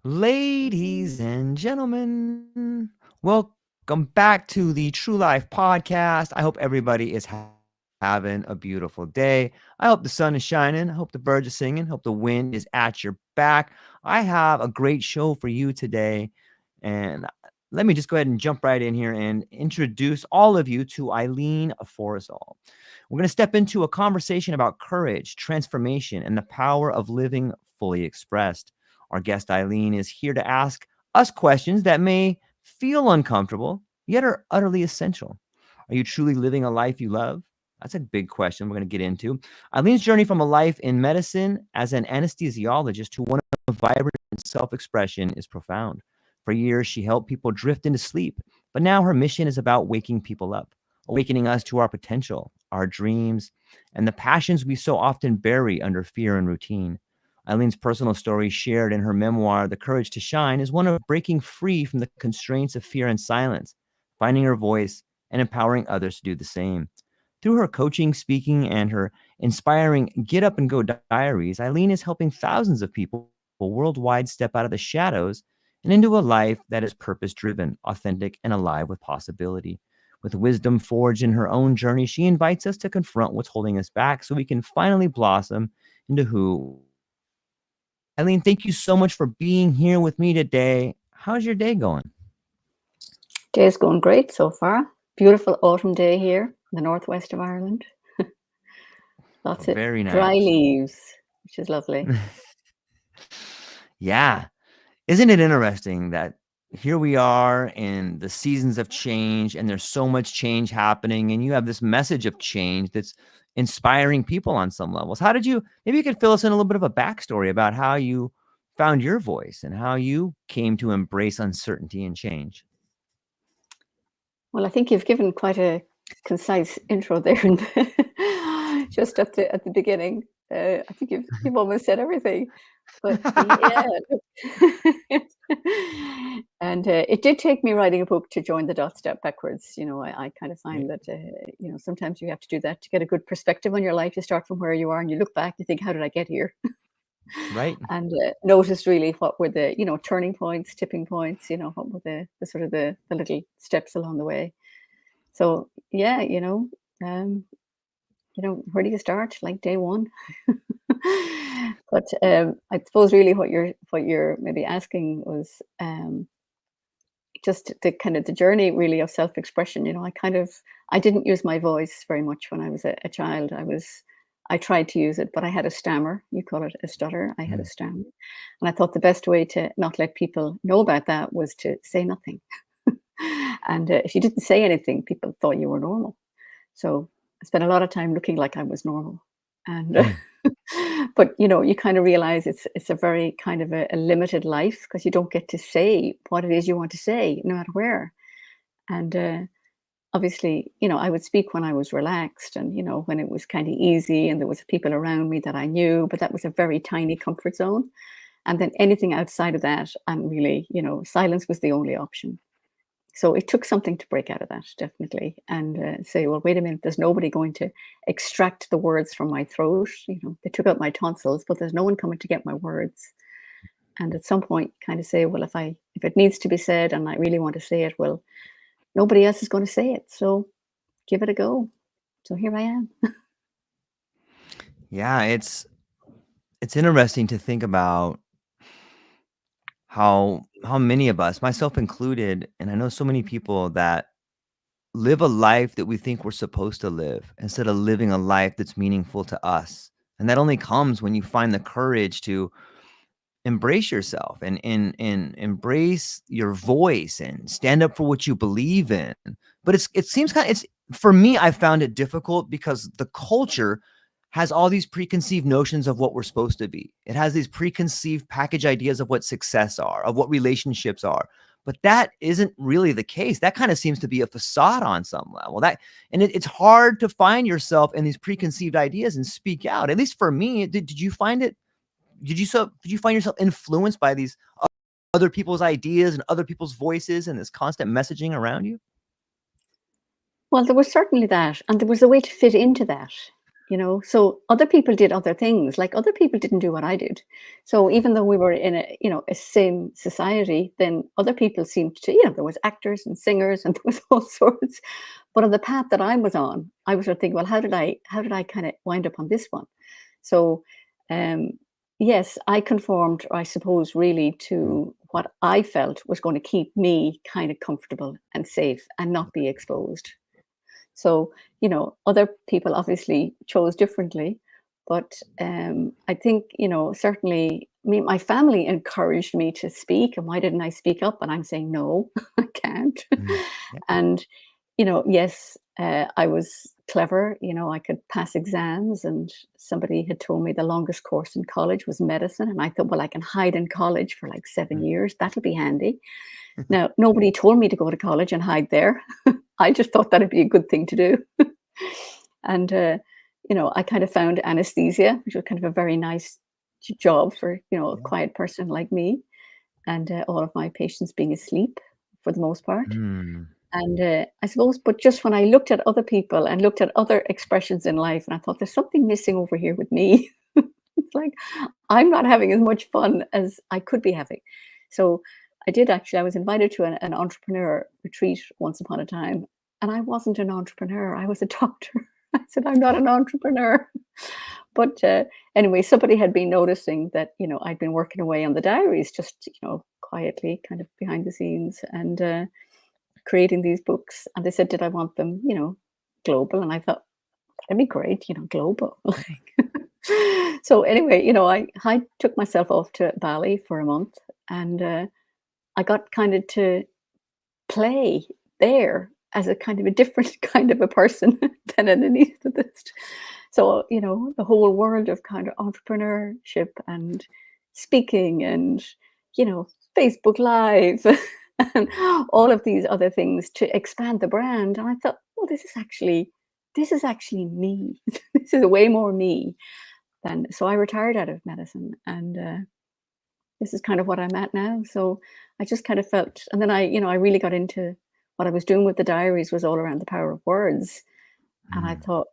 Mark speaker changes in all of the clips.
Speaker 1: Ladies and gentlemen, welcome back to the True Life podcast. I hope everybody is having a beautiful day. I hope the sun is shining. I hope the birds are singing. I hope the wind is at your back. I have a great show for you today. And let me just go ahead and jump right in here and introduce all of you to Eileen Forrestal. We're going to step into a conversation about courage, transformation, and the power of living fully expressed. Our guest Eileen is here to ask us questions that may feel uncomfortable, yet are utterly essential. Are you truly living a life you love? That's a big question we're going to get into. Eileen's journey from a life in medicine as an anesthesiologist to one of vibrant self-expression is profound. For years, she helped people drift into sleep, but now her mission is about waking people up, awakening us to our potential, our dreams, and the passions we so often bury under fear and routine. Eileen's personal story, shared in her memoir, The Courage to Shine, is one of breaking free from the constraints of fear and silence, finding her voice, and empowering others to do the same. Through her coaching, speaking, and her inspiring Get Up and Go Diaries, Eileen is helping thousands of people worldwide step out of the shadows and into a life that is purpose driven, authentic, and alive with possibility. With wisdom forged in her own journey, she invites us to confront what's holding us back so we can finally blossom into who we are. Eileen, thank you so much for being here with me today. How's your day going?
Speaker 2: Day's going great so far. Beautiful autumn day here in the northwest of Ireland. Lots of
Speaker 1: Very
Speaker 2: dry
Speaker 1: nice.
Speaker 2: leaves, which is lovely.
Speaker 1: Yeah. Isn't it interesting that here we are in the seasons of change and there's so much change happening and you have this message of change that's inspiring people on some levels. Maybe you could fill us in a little bit of a backstory about how you found your voice and how you came to embrace uncertainty and change.
Speaker 2: Well, I think you've given quite a concise intro there, just at the beginning. I think you've almost said everything. But yeah, and it did take me writing a book to join the dots step backwards. I kind of find that sometimes you have to do that to get a good perspective on your life. You start from where you are and you look back, you think, how did I get here?
Speaker 1: Right?
Speaker 2: And notice really what were the turning points, tipping points. What were the sort of the little steps along the way. So yeah, where do you start? Like day one. But I suppose really what you're maybe asking was just the kind of the journey really of self-expression. I didn't use my voice very much when I was a child. I tried to use it, but I had a stammer. You call it a stutter. I had a
Speaker 1: Mm.
Speaker 2: stammer. And I thought the best way to not let people know about that was to say nothing. And if you didn't say anything, people thought you were normal. So I spent a lot of time looking like I was normal. And
Speaker 1: Mm.
Speaker 2: but you kind of realize it's a very kind of a limited life because you don't get to say what it is you want to say, no matter where. And obviously, I would speak when I was relaxed and, when it was kind of easy and there was people around me that I knew, but that was a very tiny comfort zone. And then anything outside of that, and really, silence was the only option. So it took something to break out of that, definitely, and say, well, wait a minute, there's nobody going to extract the words from my throat. They took out my tonsils, but there's no one coming to get my words. And at some point, kind of say, well, if it needs to be said and I really want to say it, well, nobody else is going to say it. So give it a go. So here I am.
Speaker 1: Yeah, it's interesting to think about how many of us, myself included, and I know so many people that live a life that we think we're supposed to live instead of living a life that's meaningful to us. And that only comes when you find the courage to embrace yourself and embrace your voice and stand up for what you believe in. But it seems it's for me, I found it difficult because the culture has all these preconceived notions of what we're supposed to be. It has these preconceived package ideas of what success are, of what relationships are. But that isn't really the case. That kind of seems to be a facade on some level. It's hard to find yourself in these preconceived ideas and speak out. At least for me, did you find it? Did you find yourself influenced by these other people's ideas and other people's voices and this constant messaging around you?
Speaker 2: Well, there was certainly that. And there was a way to fit into that. So other people did other things, like other people didn't do what I did. So even though we were in a same society, then other people seemed to, there was actors and singers and there was all sorts. But on the path that I was on, I was sort of thinking, well, how did I kind of wind up on this one? So um yes, I conformed, I suppose, really to what I felt was going to keep me kind of comfortable and safe and not be exposed. So, other people obviously chose differently, but I think, certainly, my family encouraged me to speak. And why didn't I speak up? And I'm saying, no, I can't.
Speaker 1: Mm. Yeah.
Speaker 2: And, yes, I was clever. I could pass exams. And somebody had told me the longest course in college was medicine. And I thought, well, I can hide in college for like 7 years. That'll be handy. Now, nobody told me to go to college and hide there. I just thought that'd be a good thing to do. And, I kind of found anesthesia, which was kind of a very nice job for, a
Speaker 1: Yeah.
Speaker 2: quiet person like me, and all of my patients being asleep for the most part.
Speaker 1: Mm.
Speaker 2: And I suppose, but just when I looked at other people and looked at other expressions in life, and I thought, there's something missing over here with me. It's like I'm not having as much fun as I could be having. So I was invited to an entrepreneur retreat once upon a time, and I wasn't an entrepreneur. I was a doctor. I said, I'm not an entrepreneur. But anyway, somebody had been noticing that, I'd been working away on the diaries, just, quietly, kind of behind the scenes, and creating these books. And they said, did I want them, global? And I thought, that'd be great, global. So anyway, I took myself off to Bali for a month, and I got kind of to play there as a kind of a different kind of a person than an anesthetist. So, the whole world of kind of entrepreneurship and speaking and, you know, Facebook Live and all of these other things to expand the brand. And I thought, oh, this is actually me. This is way more me than, so I retired out of medicine, and this is kind of what I'm at now. So I just kind of felt, and then I really got into what I was doing with the diaries was all around the power of words. And I
Speaker 1: Mm.
Speaker 2: thought,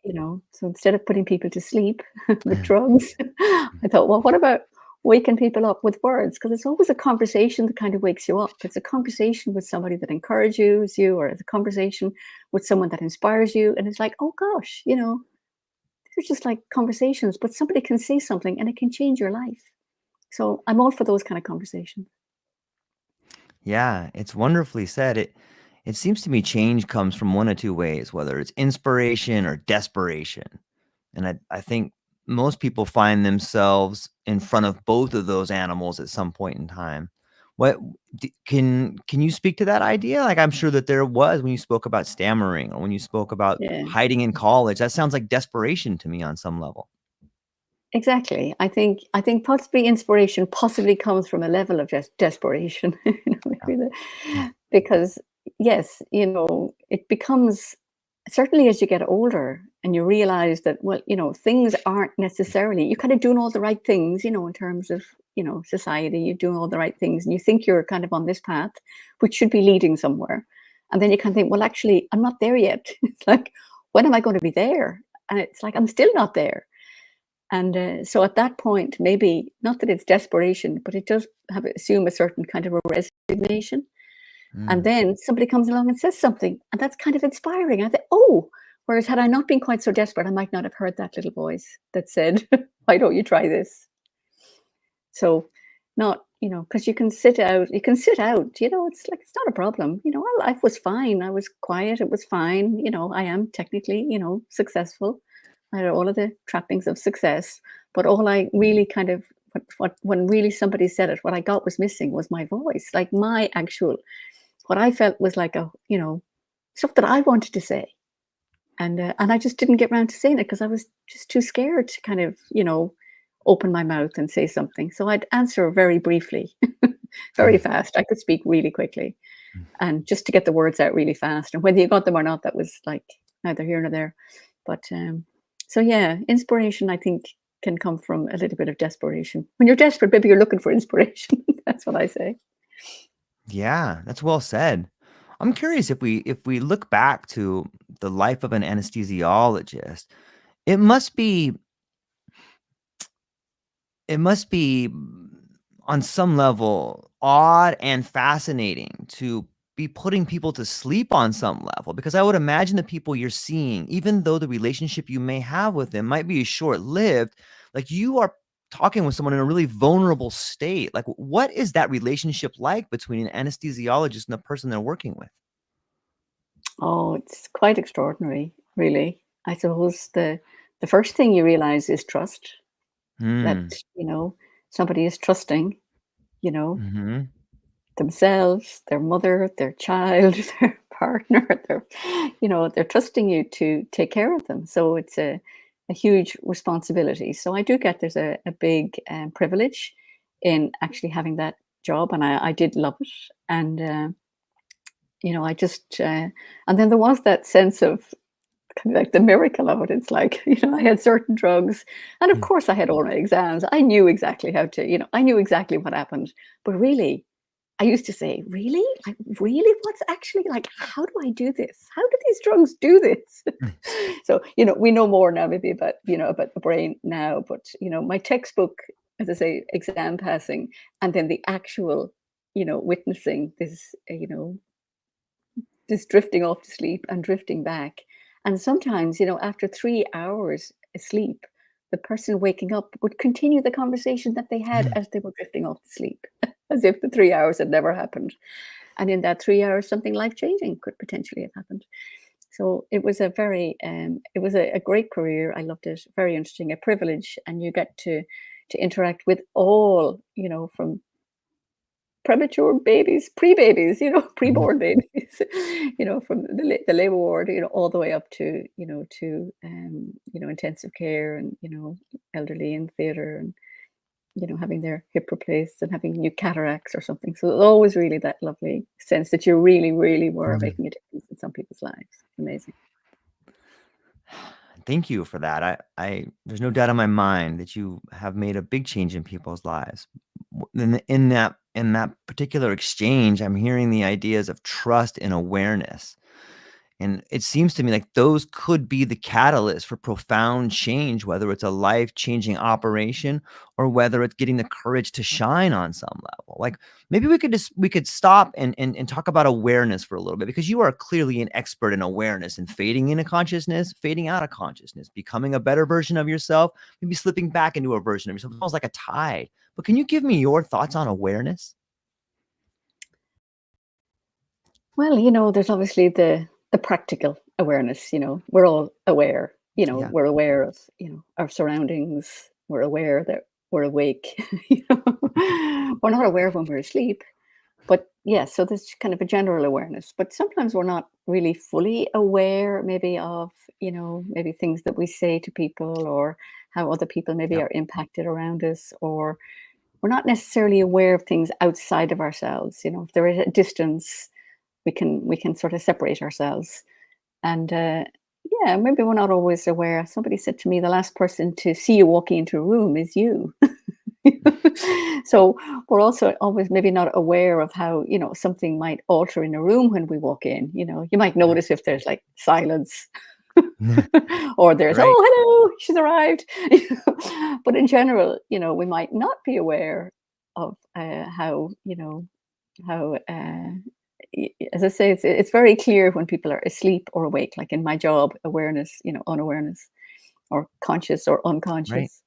Speaker 2: so instead of putting people to sleep with drugs, I thought, well, what about waking people up with words? Because it's always a conversation that kind of wakes you up. It's a conversation with somebody that encourages you, or it's a conversation with someone that inspires you. And it's like, oh gosh, they're just like conversations, but somebody can say something and it can change your life. So I'm all for those kind of conversations.
Speaker 1: Yeah, it's wonderfully said. It seems to me change comes from one of two ways, whether it's inspiration or desperation. And I think most people find themselves in front of both of those animals at some point in time. What can you speak to that idea? Like, I'm sure that there was when you spoke about stammering or when you spoke about
Speaker 2: Yeah.
Speaker 1: hiding in college. That sounds like desperation to me on some level.
Speaker 2: Exactly. I think possibly inspiration possibly comes from a level of just desperation.
Speaker 1: Yeah.
Speaker 2: Maybe
Speaker 1: Mm.
Speaker 2: because yes, it becomes, certainly as you get older and you realize that, well, things aren't necessarily, you're kind of doing all the right things, in terms of, society, you're doing all the right things and you think you're kind of on this path, which should be leading somewhere. And then you kind of think, well, actually, I'm not there yet. It's like, when am I going to be there? And it's like, I'm still not there. And so at that point, maybe not that it's desperation, but it does assume a certain kind of a resignation. And
Speaker 1: Mm.
Speaker 2: then somebody comes along and says something, and that's kind of inspiring. I think, oh, whereas had I not been quite so desperate, I might not have heard that little voice that said, why don't you try this? So, not, because you can sit out, it's like, it's not a problem. Our life was fine. I was quiet. It was fine. I am technically, successful. I had all of the trappings of success, but all I really kind of, when really somebody said it, what I got was missing was my voice, like my actual, what I felt was like stuff that I wanted to say. And I just didn't get around to saying it because I was just too scared to kind of, open my mouth and say something. So I'd answer very briefly, very
Speaker 1: Mm.
Speaker 2: fast. I could speak really quickly, and just to get the words out really fast. And whether you got them or not, that was like neither here nor there. But so yeah, inspiration, I think, can come from a little bit of desperation. When you're desperate, maybe you're looking for inspiration. That's what I say.
Speaker 1: Yeah, that's well said. I'm curious if we look back to the life of an anesthesiologist, It must be it must be on some level odd and fascinating to be putting people to sleep on some level, because I would imagine the people you're seeing, even though the relationship you may have with them might be short-lived, like you are talking with someone in a really vulnerable state. Like, what is that relationship like between an anesthesiologist and the person they're working with?
Speaker 2: Oh, it's quite extraordinary, really. I suppose the first thing you realize is trust, that,
Speaker 1: Hmm.
Speaker 2: you know, somebody is trusting, you know,
Speaker 1: Mhm.
Speaker 2: themselves, their mother, their child, their partner, they're trusting you to take care of them. So it's a huge responsibility. So I do get there's a big privilege in actually having that job, and I did love it. And I just and then there was that sense of kind of like the miracle of it. It's like, I had certain drugs, and of
Speaker 1: Mm.
Speaker 2: course I had all my exams. I knew exactly how to, I knew exactly what happened. But really, I used to say, really? Like, really? What's actually like, how do I do this? How do these drugs do this? So, we know more now maybe about the brain now, but my textbook, as I say, exam passing, and then the actual, witnessing this, this drifting off to sleep and drifting back. And sometimes, after 3 hours asleep, the person waking up would continue the conversation that they had as they were drifting off to sleep, as if the 3 hours had never happened. And in that 3 hours, something life changing could potentially have happened. So it was it was a great career. I loved it. Very interesting, a privilege, and you get to interact with all, from premature babies, pre-babies,
Speaker 1: Mhm.
Speaker 2: preborn babies, from the labor ward, all the way up to, intensive care and, elderly in theater and, having their hip replaced and having new cataracts or something. So it's always really that lovely sense that you really, really were
Speaker 1: Mhm.
Speaker 2: making a difference in some people's lives. Amazing.
Speaker 1: Thank you for that. There's no doubt in my mind that you have made a big change in people's lives. In that particular exchange, I'm hearing the ideas of trust and awareness. And it seems to me like those could be the catalyst for profound change, whether it's a life-changing operation or whether it's getting the courage to shine on some level. Like maybe we could stop and talk about awareness for a little bit, because you are clearly an expert in awareness and fading into consciousness, fading out of consciousness, becoming a better version of yourself, maybe slipping back into a version of yourself. It's almost like a tide. But can you give me your thoughts on awareness?
Speaker 2: Well, there's obviously the practical awareness, we're all aware,
Speaker 1: Yeah.
Speaker 2: we're aware of, our surroundings, we're aware that we're awake, you know. We're not aware when we're asleep, but yeah, so there's kind of a general awareness, but sometimes we're not really fully aware maybe of, maybe things that we say to people or how other people maybe
Speaker 1: Yep.
Speaker 2: are impacted around us, or we're not necessarily aware of things outside of ourselves, if they're at a distance we can sort of separate ourselves. And yeah, maybe we're not always aware. Somebody said to me, the last person to see you walking into a room is you. So we're also always maybe not aware of how, something might alter in a room when we walk in. You might
Speaker 1: Yep.
Speaker 2: notice if there's like silence, or there's,
Speaker 1: Right.
Speaker 2: oh, hello, she's arrived. But in general, we might not be aware of how, how as I say, it's very clear when people are asleep or awake. Like in my job, awareness, unawareness, or conscious or
Speaker 1: Right.
Speaker 2: unconscious.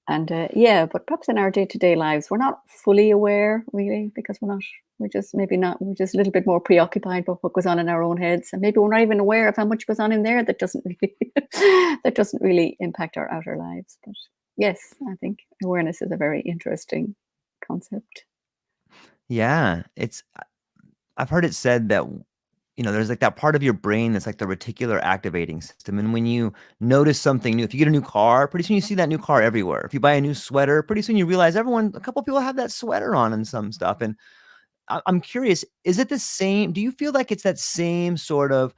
Speaker 2: And yeah, but perhaps in our day-to-day lives, we're not fully aware really, because we're just maybe not, we're just a little bit more preoccupied with what goes on in our own heads, and maybe we're not even aware of how much goes on in there that doesn't really that doesn't really impact our outer lives. But yes, I think awareness is a very interesting concept.
Speaker 1: Yeah. I've heard it said that, there's like that part of your brain that's like the reticular activating system. And when you notice something new, if you get a new car, pretty soon you see that new car everywhere. If you buy a new sweater, pretty soon you realize a couple people have that sweater on and some stuff. And I'm curious, is it the same? Do you feel like it's that same sort of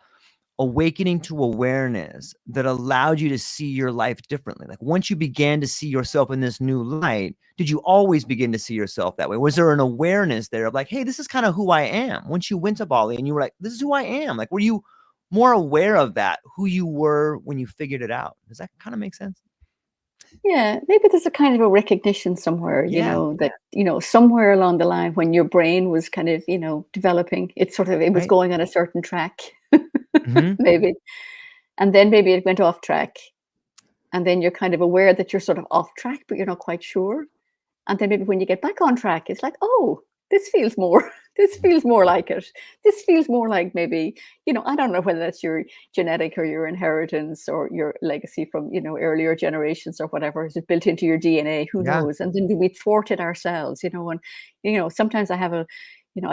Speaker 1: awakening to awareness that allowed you to see your life differently? Like once you began to see yourself in this new light, did you always begin to see yourself that way? Was there an awareness there of like, hey, this is kind of who I am? Once you went to Bali and you were like, this is who I am. Like, more aware of that, who you were when you figured it out. Does that kind of make sense?
Speaker 2: Yeah, maybe there's a kind of a recognition somewhere,
Speaker 1: Yeah.
Speaker 2: that, somewhere along the line when your brain was kind of, developing, it was
Speaker 1: Right.
Speaker 2: going on a certain track,
Speaker 1: Hmm.
Speaker 2: maybe. And then maybe it went off track. And then you're kind of aware that you're sort of off track, but you're not quite sure. And then maybe when you get back on track, it's like, oh, this feels more, this feels more like it. This feels more like maybe, I don't know whether that's your genetic or your inheritance or your legacy from, earlier generations or whatever. Is it built into your DNA? Who
Speaker 1: Yeah.
Speaker 2: knows? And then we thwart it ourselves, and, sometimes I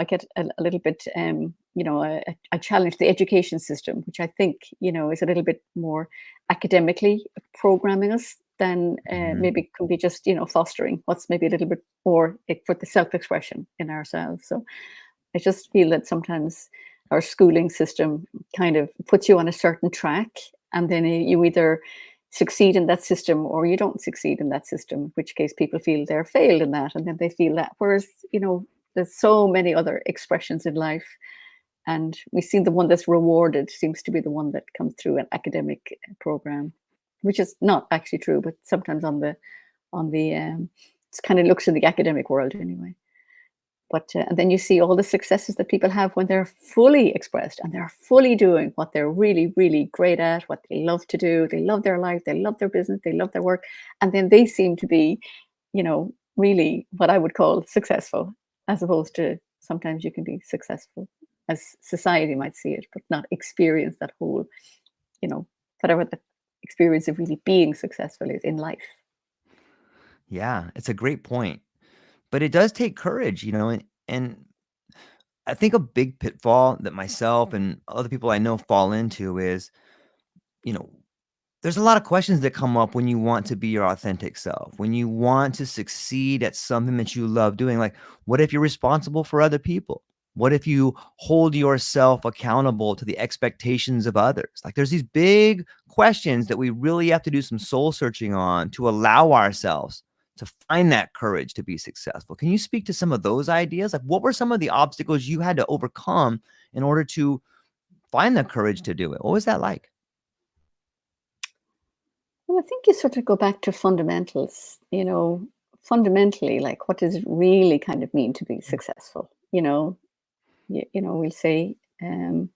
Speaker 2: get a little bit, I challenge the education system, which I think, is a little bit more academically programming us than
Speaker 1: Hmm.
Speaker 2: maybe can be just fostering what's maybe a little bit more for the self-expression in ourselves. So I just feel that sometimes our schooling system kind of puts you on a certain track, and then you either succeed in that system or you don't succeed in that system, in which case people feel they're failed in that, and then they feel that. Whereas there's so many other expressions in life, and we see the one that's rewarded seems to be the one that comes through an academic program, which is not actually true, but sometimes on the it kind of looks in the academic world anyway. But and then you see all the successes that people have when they're fully expressed and they're fully doing what they're really, really great at, what they love to do. They love their life, they love their business, they love their work, and then they seem to be, really what I would call successful, as opposed to sometimes you can be successful as society might see it, but not experience that whole, you know, whatever the experience of really being successful is in life.
Speaker 1: Yeah, it's a great point. But it does take courage, and I think a big pitfall that myself and other people I know fall into is, you know, there's a lot of questions that come up when you want to be your authentic self, when you want to succeed at something that you love doing. Like, what if you're responsible for other people? What if you hold yourself accountable to the expectations of others? Like, there's these big questions that we really have to do some soul searching on to allow ourselves to find that courage to be successful. Can you speak to some of those ideas? Like, what were some of the obstacles you had to overcome in order to find the courage to do it? What was that like?
Speaker 2: Well, I think you sort of go back to fundamentals, fundamentally, like what does it really kind of mean to be successful? We'll say, um,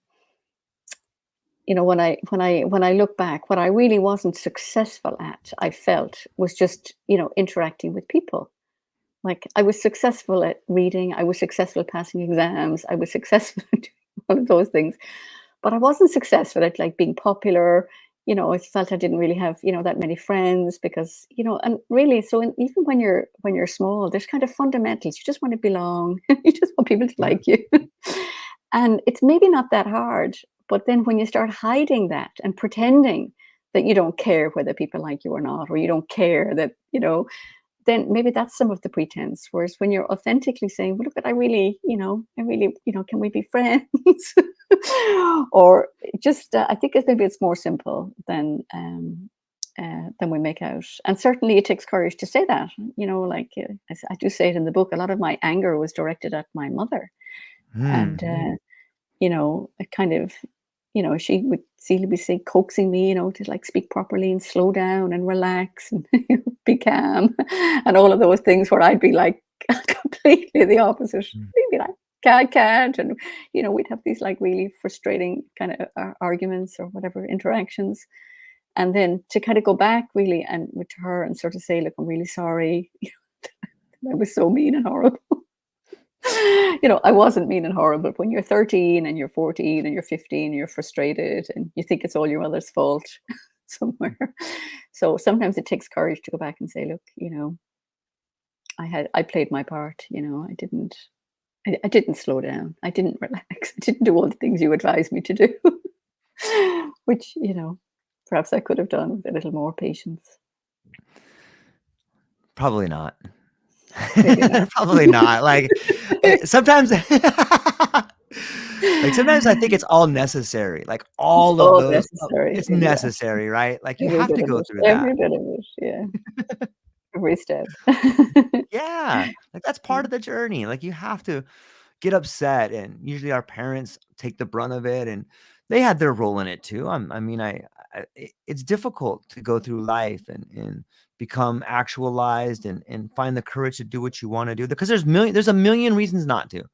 Speaker 2: when I look back, what I really wasn't successful at, I felt was just, interacting with people. Like I was successful at reading, I was successful at passing exams, I was successful at doing all of those things. But I wasn't successful at like being popular. I felt I didn't really have, that many friends because, and really, so even when you're small, there's kind of fundamentals. You just want to belong. You just want people to
Speaker 1: Yeah.
Speaker 2: like you. And it's maybe not that hard. But then when you start hiding that and pretending that you don't care whether people like you or not, or you don't care that, then maybe that's some of the pretense. Whereas when you're authentically saying, well, look, I really, can we be friends? Or just, I think maybe it's more simple than we make out. And certainly it takes courage to say that, like I do say it in the book, a lot of my anger was directed at my mother. And,
Speaker 1: Hmm.
Speaker 2: it kind of, she would seem be say coaxing me, to like speak properly and slow down and relax and be calm and all of those things where I'd be like completely the opposite.
Speaker 1: Mm.
Speaker 2: We'd be like, I can't. And, we'd have these like really frustrating kind of arguments or whatever interactions. And then to kind of go back really and with her and sort of say, look, I'm really sorry. I was so mean and horrible. I wasn't mean and horrible. But when you're 13 and you're 14 and you're 15, you're frustrated and you think it's all your mother's fault somewhere. So sometimes it takes courage to go back and say, look, I played my part. I didn't slow down. I didn't relax. I didn't do all the things you advised me to do, which perhaps I could have done with a little more patience.
Speaker 1: Probably not.
Speaker 2: Maybe not.
Speaker 1: Probably not. Like, sometimes like, sometimes I think it's all necessary, like,
Speaker 2: It's
Speaker 1: all of
Speaker 2: all
Speaker 1: those
Speaker 2: necessary.
Speaker 1: it's
Speaker 2: Yeah,
Speaker 1: necessary, right? Like, you
Speaker 2: every
Speaker 1: have
Speaker 2: bit
Speaker 1: to
Speaker 2: of
Speaker 1: go
Speaker 2: it.
Speaker 1: through that.
Speaker 2: Every bit of it. Yeah, every step.
Speaker 1: Yeah, like, that's part of the journey, like, you have to get upset, and usually our parents take the brunt of it, and they had their role in it too. I mean, it's difficult to go through life and become actualized and find the courage to do what you want to do, because there's a million reasons not to.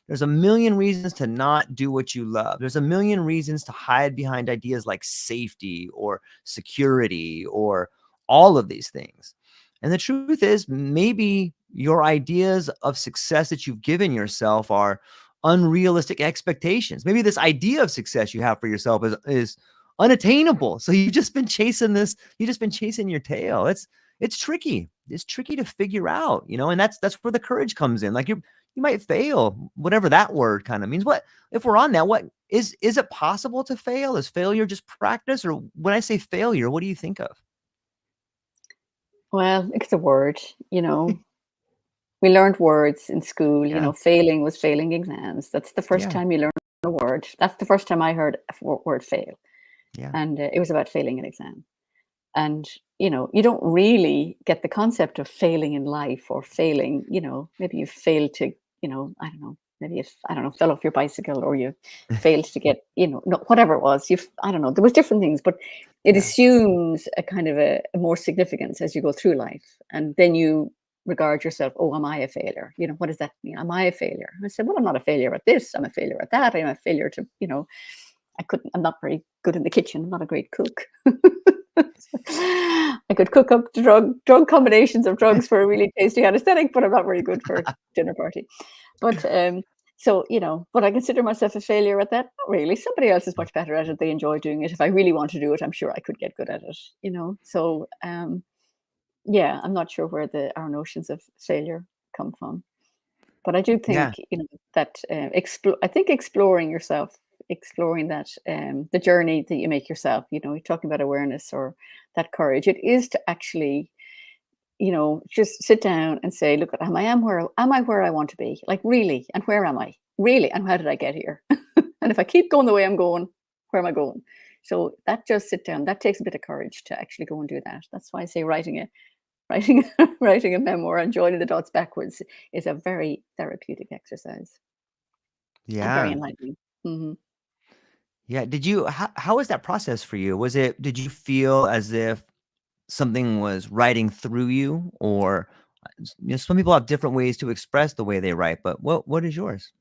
Speaker 1: There's a million reasons to not do what you love. There's a million reasons to hide behind ideas like safety or security or all of these things. And the truth is, maybe your ideas of success that you've given yourself are unrealistic expectations. Maybe this idea of success you have for yourself is unattainable. So you've just been chasing this, you've just been chasing your tail. It's tricky. It's tricky to figure out, and that's where the courage comes in. Like you might fail, whatever that word kind of means. What if we're on that? What is it possible to fail? Is failure just practice? Or when I say failure, what do you think of?
Speaker 2: Well, it's a word, you know. We learned words in school,
Speaker 1: Yeah.
Speaker 2: failing was failing exams. That's the first
Speaker 1: Yeah.
Speaker 2: time you learn a word. That's the first time I heard a word fail.
Speaker 1: Yeah.
Speaker 2: And it was about failing an exam. And, you don't really get the concept of failing in life or failing, maybe you failed to, I don't know, maybe you, I don't know, fell off your bicycle or you failed to get, no, whatever it was, I don't know, there was different things, but it
Speaker 1: Yeah.
Speaker 2: assumes a kind of a more significance as you go through life. And then you regard yourself, oh, am I a failure? What does that mean? Am I a failure? I said, well, I'm not a failure at this. I'm a failure at that. I'm a failure to, I'm not very good in the kitchen. I'm not a great cook. I could cook up drug combinations of drugs for a really tasty anesthetic, but I'm not very good for a dinner party. But so but I consider myself a failure at that. Not really. Somebody else is much better at it. They enjoy doing it. If I really want to do it, I'm sure I could get good at it. So yeah, I'm not sure where our notions of failure come from. But I do
Speaker 1: Yeah.
Speaker 2: think, that I think exploring yourself, exploring that the journey that you make yourself, you're talking about awareness or that courage. It is to actually, just sit down and say, look, am I where I want to be? Like really, and where am I? Really, and how did I get here? And if I keep going the way I'm going, where am I going? So that just sit down, that takes a bit of courage to actually go and do that. That's why I say writing writing a memoir and joining the dots backwards is a very therapeutic exercise and very
Speaker 1: Yeah.
Speaker 2: enlightening. Hmm.
Speaker 1: Yeah. How was that process for you? Did you feel as if something was writing through you, or some people have different ways to express the way they write, but what is yours?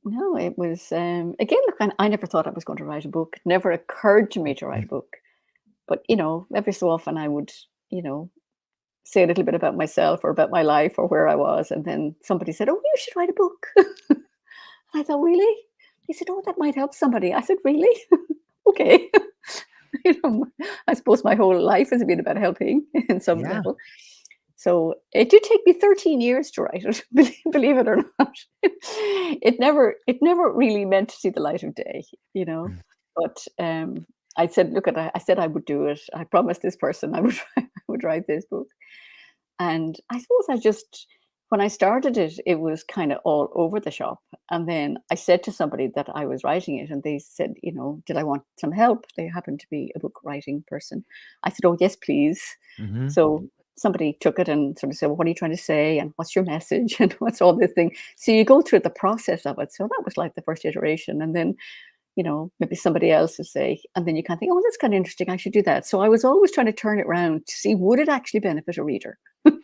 Speaker 2: No, it was again. Look, I never thought I was going to write a book. It never occurred to me to write a book. But every so often I would, you know, say a little bit about myself or about my life or where I was, and then somebody said, "Oh, you should write a book." I thought, really? He said, "Oh, that might help somebody." I said, "Really?" Okay. I suppose my whole life has been about helping in some
Speaker 1: Yeah.
Speaker 2: level. So it did take me 13 years to write it, believe it or not. It never really meant to see the light of day, you know.
Speaker 1: Mm.
Speaker 2: But I said, look, I said I would do it. I promised this person I would I would write this book. And I suppose when I started it, it was kind of all over the shop. And then I said to somebody that I was writing it, and they said, did I want some help? They happened to be a book writing person. I said, oh, yes, please.
Speaker 1: Mhm.
Speaker 2: So somebody took it and sort of said, well, what are you trying to say? And what's your message? And what's all this thing? So you go through the process of it. So that was like the first iteration. And then maybe somebody else would say, and then you kind of think, oh, that's kind of interesting. I should do that. So I was always trying to turn it around to see, would it actually benefit a reader?
Speaker 1: Mm.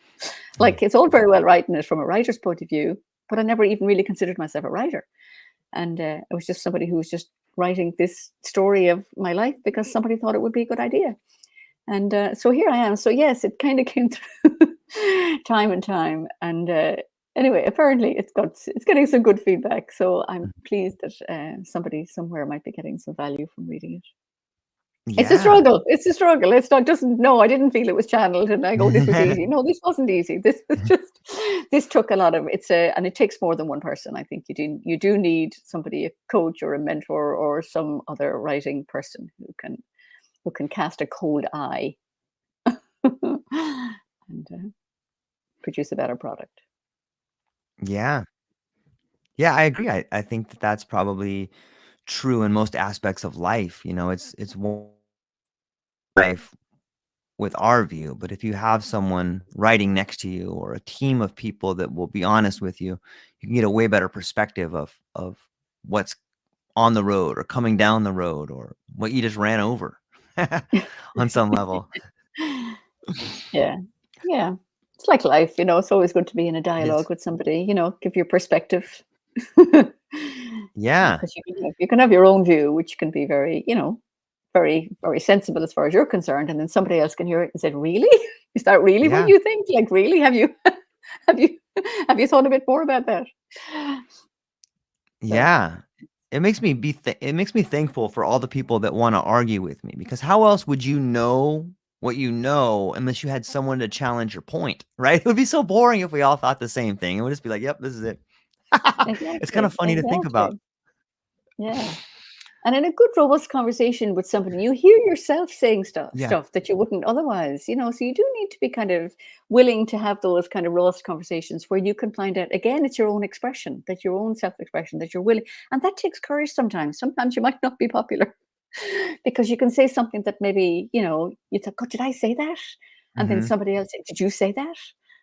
Speaker 2: Like it's all very well writing it from a writer's point of view, but I never even really considered myself a writer. And it was just somebody who was just writing this story of my life because somebody thought it would be a good idea. And so here I am. So yes, it kind of came through time and time. And anyway, apparently it's getting some good feedback. So I'm pleased that somebody somewhere might be getting some value from reading it. It's a
Speaker 1: Yeah.
Speaker 2: struggle. It's a struggle. It's not just no, I didn't feel it was channeled and I go, this was easy. No, this wasn't easy. This was just this took a lot of and it takes more than one person. I think you do need somebody, a coach or a mentor or some other writing person who can cast a cold eye and produce a better product.
Speaker 1: Yeah. Yeah, I agree. I think that that's probably true in most aspects of life. It's one life with our view, but if you have someone writing next to you or a team of people that will be honest with you, you can get a way better perspective of what's on the road or coming down the road or what you just ran over on some level.
Speaker 2: Yeah. Yeah. It's like life, it's always good to be in a
Speaker 1: It is.
Speaker 2: dialogue with somebody, give your perspective.
Speaker 1: Yeah.
Speaker 2: Because you can have your own view, which can be very, very, very sensible as far as you're concerned, and then somebody else can hear it and say, "Really? Is that really what
Speaker 1: Yeah.
Speaker 2: you think? Like, really? Have you have you thought a bit more about that?" So,
Speaker 1: Yeah. It makes me thankful for all the people that want to argue with me, because how else would you know what you know unless you had someone to challenge your point, right? It would be so boring if we all thought the same thing. It would just be like, "Yep, this is it." It's kind of
Speaker 2: exactly,
Speaker 1: funny to think about.
Speaker 2: exactly. Yeah. And in a good, robust conversation with somebody, you hear yourself saying stuff
Speaker 1: Yeah.
Speaker 2: stuff that you wouldn't otherwise, So you do need to be kind of willing to have those kind of robust conversations where you can find out again, it's your own expression, that your own self-expression, that you're willing, and that takes courage sometimes. Sometimes you might not be popular because you can say something that maybe, you think, "God, did I say that?" And then
Speaker 1: Mhm.
Speaker 2: somebody else say, "Did you say that?"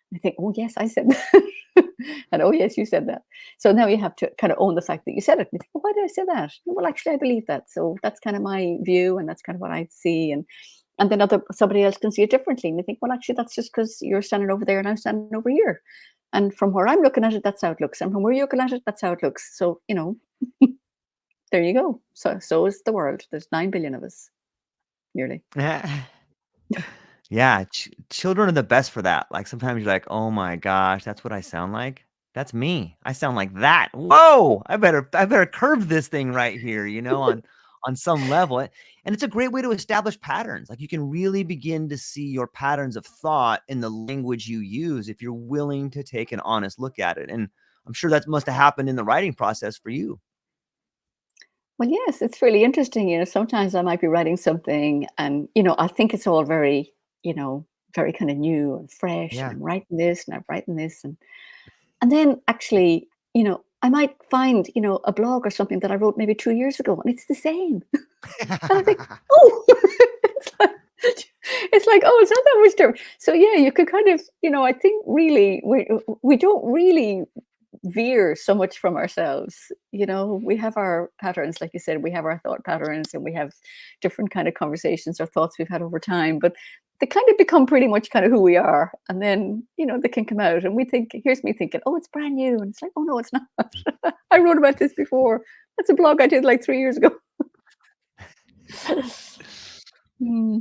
Speaker 2: And I think, "Oh yes, I said that." And "Oh yes, you said that." So now you have to kind of own the fact that you said it. You think, "Well, why did I say that?" Well, actually, I believe that. So that's kind of my view, and that's kind of what I see. And then somebody else can see it differently, and they think, "Well, actually, that's just because you're standing over there and I'm standing over here." And from where I'm looking at it, that's how it looks. And from where you're looking at it, that's how it looks. So, there you go. So is the world. There's 9 billion of us, nearly.
Speaker 1: Yeah, children are the best for that. Like, sometimes you're like, "Oh my gosh, that's what I sound like? That's me. I sound like that. Whoa, I better curb this thing right here," on some level. And it's a great way to establish patterns. Like, you can really begin to see your patterns of thought in the language you use if you're willing to take an honest look at it. And I'm sure that must have happened in the writing process for you.
Speaker 2: Well, yes, it's really interesting. Sometimes I might be writing something and, I think it's all very, you know, very kind of new and fresh. And
Speaker 1: Yeah.
Speaker 2: I'm writing this and I'm writing this. And then actually, I might find, a blog or something that I wrote maybe 2 years ago and it's the same. And I think, oh, it's like, oh, it's not that much different. So yeah, you could kind of, I think really we don't really veer so much from ourselves. We have our patterns, like you said, we have our thought patterns, and we have different kind of conversations or thoughts we've had over time, but they kind of become pretty much kind of who we are. And then, they can come out and we think, here's me thinking, oh, it's brand new. And it's like, oh no, it's not. I wrote about this before. That's a blog I did like 3 years ago. Hmm.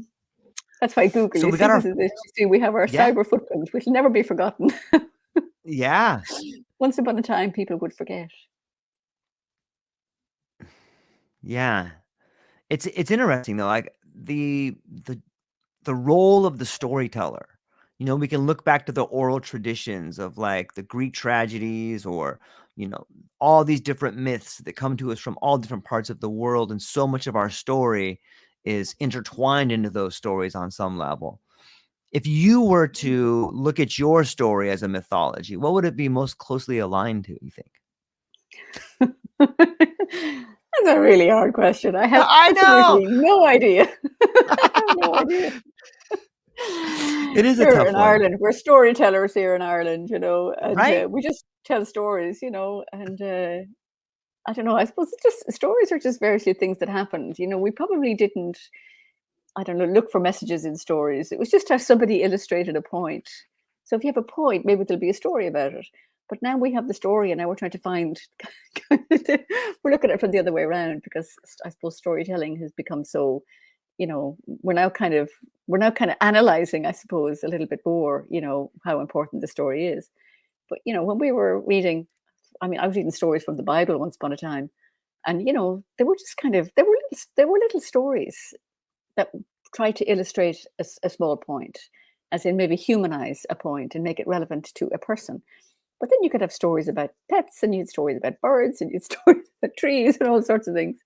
Speaker 2: That's why Google,
Speaker 1: So
Speaker 2: you
Speaker 1: we
Speaker 2: see,
Speaker 1: got our
Speaker 2: this is it. You see, we have our
Speaker 1: Yeah.
Speaker 2: cyber footprint, which will never be forgotten.
Speaker 1: Yeah.
Speaker 2: Once upon a time, people would forget.
Speaker 1: Yeah. It's interesting though, like the role of the storyteller. We can look back to the oral traditions of like the Greek tragedies or, you know, all these different myths that come to us from all different parts of the world. And so much of our story is intertwined into those stories on some level. If you were to look at your story as a mythology, what would it be most closely aligned to, you think?
Speaker 2: That's a really hard question. I have
Speaker 1: I know.
Speaker 2: absolutely no idea. I have no idea.
Speaker 1: It is a
Speaker 2: Here
Speaker 1: tough
Speaker 2: in
Speaker 1: one,
Speaker 2: Ireland, we're storytellers here in Ireland, and
Speaker 1: right?
Speaker 2: we just tell stories, and I don't know. I suppose it's just stories are just variously things that happened. We probably didn't, I don't know, look for messages in stories. It was just how somebody illustrated a point. So if you have a point, maybe there'll be a story about it. But now we have the story, and now we're trying to find. We're looking at it from the other way around because I suppose storytelling has become so. We're now kind of analyzing, I suppose, a little bit more. How important the story is. But when we were reading, I mean, I was reading stories from the Bible once upon a time, and they were just kind of they were little stories that try to illustrate a small point, as in maybe humanize a point and make it relevant to a person. But then you could have stories about pets, and you had stories about birds, and you had stories about trees, and all sorts of things.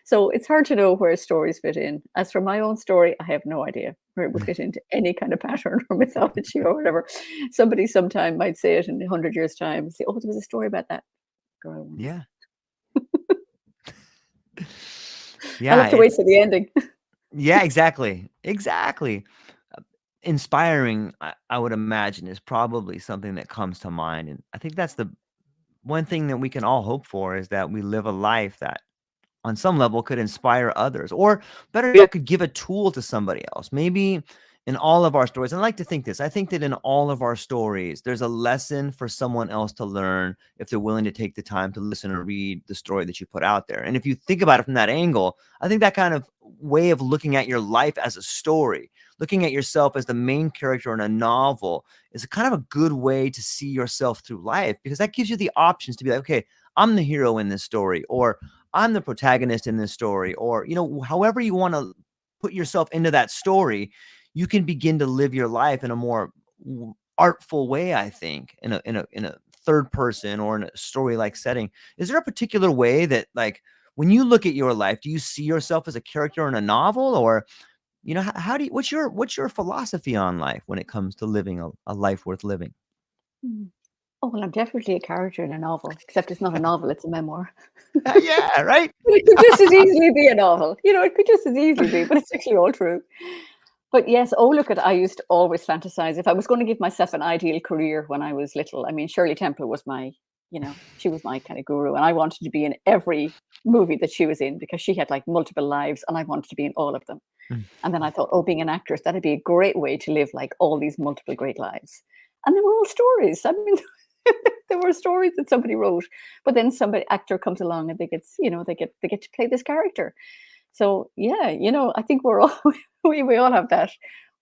Speaker 2: So it's hard to know where stories fit in. As for my own story, I have no idea where it would fit into any kind of pattern or mythology or whatever. Somebody sometime might say it in 100 years' time and say, "Oh, there was a story about that girl once."
Speaker 1: Yeah.
Speaker 2: I'll
Speaker 1: Yeah,
Speaker 2: have to wait for the ending.
Speaker 1: yeah, exactly. Exactly. Inspiring, I would imagine, is probably something that comes to mind, and I think that's the one thing that we can all hope for, is that we live a life that on some level could inspire others, or better yet, could give a tool to somebody else. Maybe in all of our stories, and I like to think this, I think that in all of our stories, there's a lesson for someone else to learn if they're willing to take the time to listen or read the story that you put out there. And if you think about it from that angle, I think that kind of way of looking at your life as a story, looking at yourself as the main character in a novel, is a kind of a good way to see yourself through life, because that gives you the options to be like, okay, I'm the hero in this story, or I'm the protagonist in this story, or, however you want to put yourself into that story, you can begin to live your life in a more artful way, I think, in a third person or in a story like setting. Is there a particular way that, like, when you look at your life, do you see yourself as a character in a novel, or how do you, what's your philosophy on life when it comes to living a life worth living?
Speaker 2: Mm. Oh, well, I'm definitely a character in a novel, except it's not a novel, it's a memoir.
Speaker 1: Yeah, right.
Speaker 2: It could just as easily be a novel. It could just as easily be, but it's actually all true. But yes, look at I used to always fantasize if I was going to give myself an ideal career when I was little. I mean, Shirley Temple was she was my kind of guru, and I wanted to be in every movie that she was in because she had like multiple lives, and I wanted to be in all of them.
Speaker 1: Mm.
Speaker 2: And then I thought, being an actress, that'd be a great way to live like all these multiple great lives. And they were all stories. I mean, there were stories that somebody wrote, but then somebody actor comes along and they get to play this character. So yeah, I think we're all we all have that.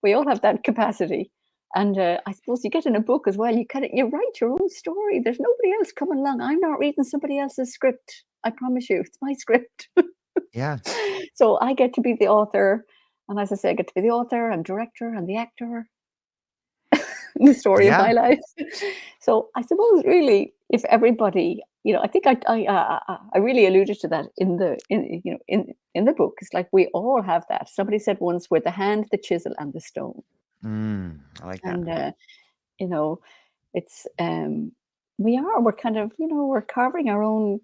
Speaker 2: We all have that capacity. And I suppose you get in a book as well. You write your own story. There's nobody else coming along. I'm not reading somebody else's script. I promise you, it's my script.
Speaker 1: Yeah.
Speaker 2: So I get to be the author, and as I say, I get to be the author and director and the actor in the story of
Speaker 1: Yeah.
Speaker 2: my life. So I suppose really, if everybody, I think I really alluded to that in the book. It's like we all have that. Somebody said once, "We're the hand, the chisel, and the stone,"
Speaker 1: I like that.
Speaker 2: and you know, it's we're kind of we're carving our own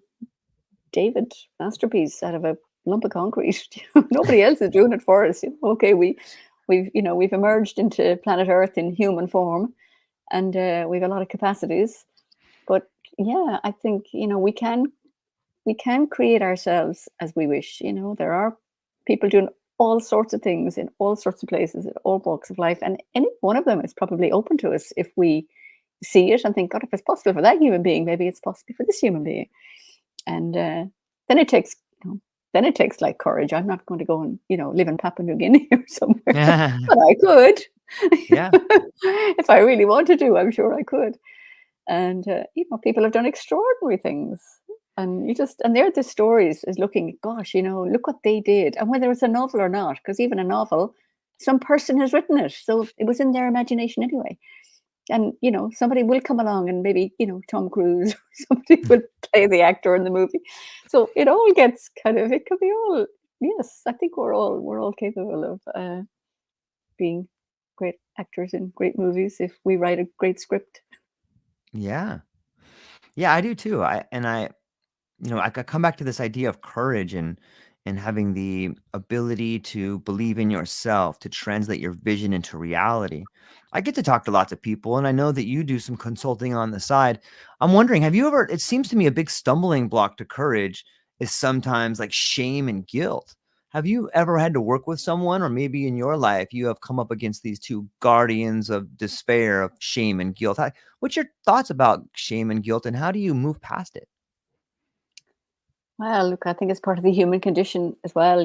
Speaker 2: David masterpiece out of a lump of concrete. Nobody else is doing it for us. Okay, we've emerged into planet Earth in human form, and we've a lot of capacities. But yeah, I think we can create ourselves as we wish. There are people doing all sorts of things in all sorts of places in all walks of life, and any one of them is probably open to us if we see it and think, God, if it's possible for that human being, maybe it's possible for this human being. And then it takes then it takes like courage. I'm not going to go and live in Papua New Guinea or somewhere,
Speaker 1: Yeah.
Speaker 2: but I could.
Speaker 1: Yeah.
Speaker 2: If I really wanted to, I'm sure I could. And people have done extraordinary things, and they're the stories is looking, gosh, look what they did, and whether it's a novel or not, because even a novel, some person has written it, so it was in their imagination anyway. And somebody will come along, and maybe Tom Cruise or somebody will play the actor in the movie. So it all gets it could be all. Yes, I think we're all capable of being great actors in great movies if we write a great script.
Speaker 1: Yeah. Yeah, I do too. I come back to this idea of courage and having the ability to believe in yourself, to translate your vision into reality. I get to talk to lots of people, and I know that you do some consulting on the side. I'm wondering, have you ever, it seems to me a big stumbling block to courage is sometimes like shame and guilt. Have you ever had to work with someone, or maybe in your life you have come up against these two guardians of despair, of shame and guilt? What's your thoughts about shame and guilt, and how do you move past it?
Speaker 2: Well, look, I think it's part of the human condition as well,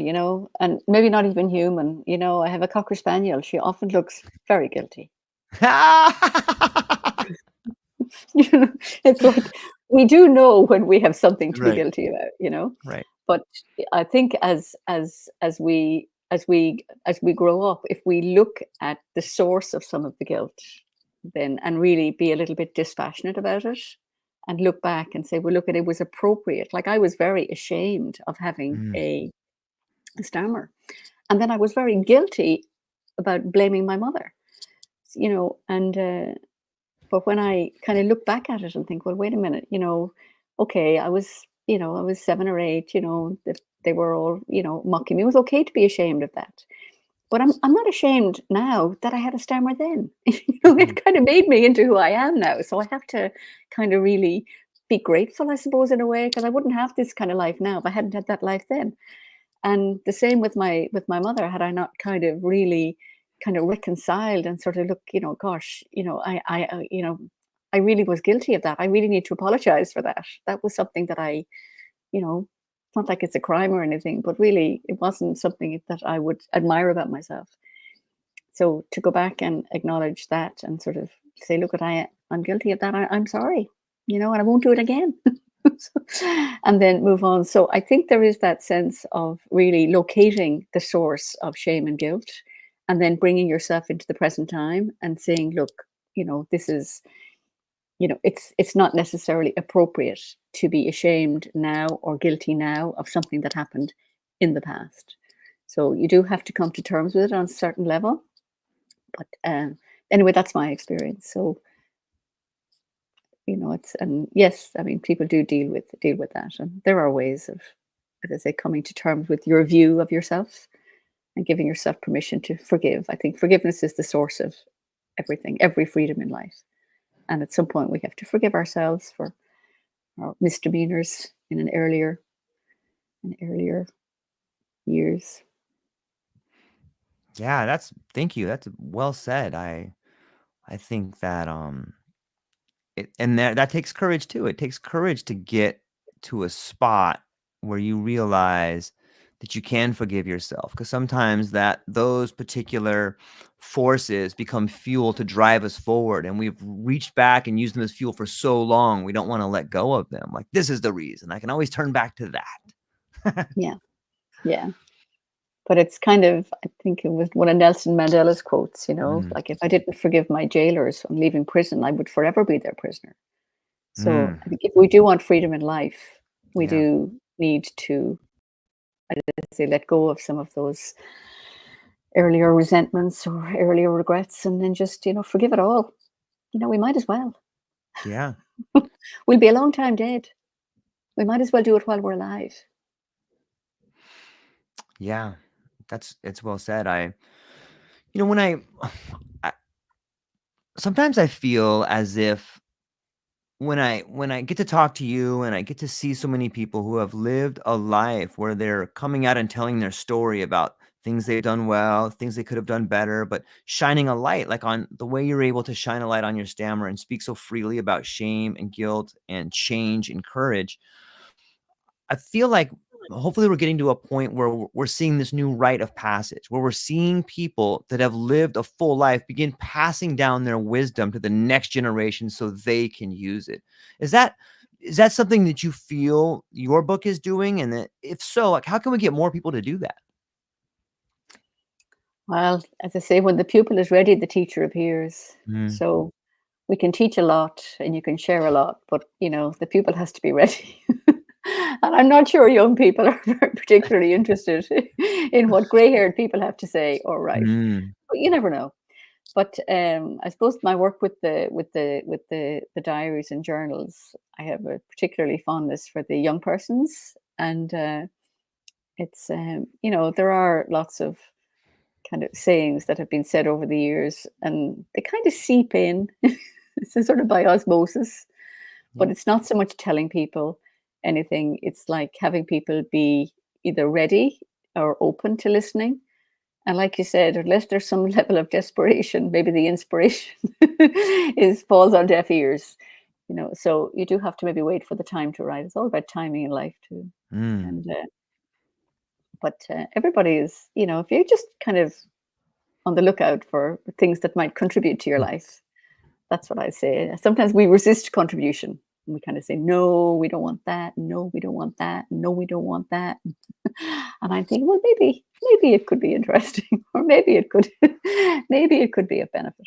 Speaker 2: and maybe not even human. I have a cocker spaniel. She often looks very guilty. You know, it's like we do know when we have something to be
Speaker 1: Right,
Speaker 2: guilty about.
Speaker 1: right.
Speaker 2: But I think as we grow up, if we look at the source of some of the guilt, then and really be a little bit dispassionate about it, and look back and say, well, look, it was appropriate. Like I was very ashamed of having
Speaker 1: Mm,
Speaker 2: a stammer, and then I was very guilty about blaming my mother. And but when I kind of look back at it and think, well, wait a minute, okay, I was 7 or 8, that they were all, mocking me. It was okay to be ashamed of that. But I'm not ashamed now that I had a stammer then.
Speaker 1: mhm.
Speaker 2: It kind of made me into who I am now. So I have to kind of really be grateful, I suppose, in a way, because I wouldn't have this kind of life now if I hadn't had that life then. And the same with my mother, had I not kind of really kind of reconciled and sort of look, gosh, I really was guilty of that. I really need to apologize for that. That was something that it's not like it's a crime or anything, but really it wasn't something that I would admire about myself. So to go back and acknowledge that and sort of say, look, I'm guilty of that. I'm sorry, and I won't do it again. And then move on. So I think there is that sense of really locating the source of shame and guilt, and then bringing yourself into the present time and saying, look, this is, it's not necessarily appropriate to be ashamed now or guilty now of something that happened in the past. So you do have to come to terms with it on a certain level. But anyway, that's my experience. So it's, and yes, I mean, people do deal with that, and there are ways of, as I say, coming to terms with your view of yourself and giving yourself permission to forgive. I think forgiveness is the source of everything, every freedom in life. And at some point, we have to forgive ourselves for our misdemeanors in earlier years.
Speaker 1: Yeah, thank you. That's well said. I think that and that takes courage too. It takes courage to get to a spot where you realize that you can forgive yourself, because sometimes that those particular forces become fuel to drive us forward, and we've reached back and used them as fuel for so long, we don't want to let go of them. Like, this is the reason. I can always turn back to that.
Speaker 2: Yeah, yeah. But it's kind of, I think it was one of Nelson Mandela's quotes,
Speaker 1: Mm,
Speaker 2: like, if I didn't forgive my jailers on leaving prison, I would forever be their prisoner. So
Speaker 1: mm,
Speaker 2: I think if we do want freedom in life, we
Speaker 1: yeah,
Speaker 2: do need to, let's say, let go of some of those earlier resentments or earlier regrets, and then just, forgive it all. We might as well.
Speaker 1: yeah,
Speaker 2: We'll be a long time dead. We might as well do it while we're alive.
Speaker 1: yeah. It's well said. When I sometimes I feel as if when I get to talk to you and I get to see so many people who have lived a life where they're coming out and telling their story about things they've done well, things they could have done better, but shining a light, like on the way you're able to shine a light on your stammer and speak so freely about shame and guilt and change and courage. I feel like hopefully we're getting to a point where we're seeing this new rite of passage, where we're seeing people that have lived a full life begin passing down their wisdom to the next generation so they can use it. Is that is that something that you feel your book is doing? And that if so, like, how can we get more people to do that?
Speaker 2: Well, as I say, when the pupil is ready, the teacher appears.
Speaker 1: Mm,
Speaker 2: So we can teach a lot and you can share a lot, but the pupil has to be ready. And I'm not sure young people are very particularly interested in what gray-haired people have to say or write.
Speaker 1: mm,
Speaker 2: But you never know. But I suppose my work with the diaries and journals, I have a particularly fondness for the young persons, and it's there are lots of kind of sayings that have been said over the years, and they kind of seep in. It's a sort of by osmosis, but
Speaker 1: yeah.
Speaker 2: it's not so much telling people anything. It's like having people be either ready or open to listening. And like you said, unless there's some level of desperation, maybe the inspiration is falls on deaf ears. So you do have to maybe wait for the time to write. It's all about timing in life too.
Speaker 1: Mm,
Speaker 2: And but everybody is, if you're just kind of on the lookout for things that might contribute to your
Speaker 1: mm,
Speaker 2: life. That's what I say. Sometimes we resist contribution. We kind of say, no, we don't want that. No, we don't want that. No, we don't want that. And I'm thinking, well, maybe it could be interesting, or maybe it could, maybe it could be a benefit.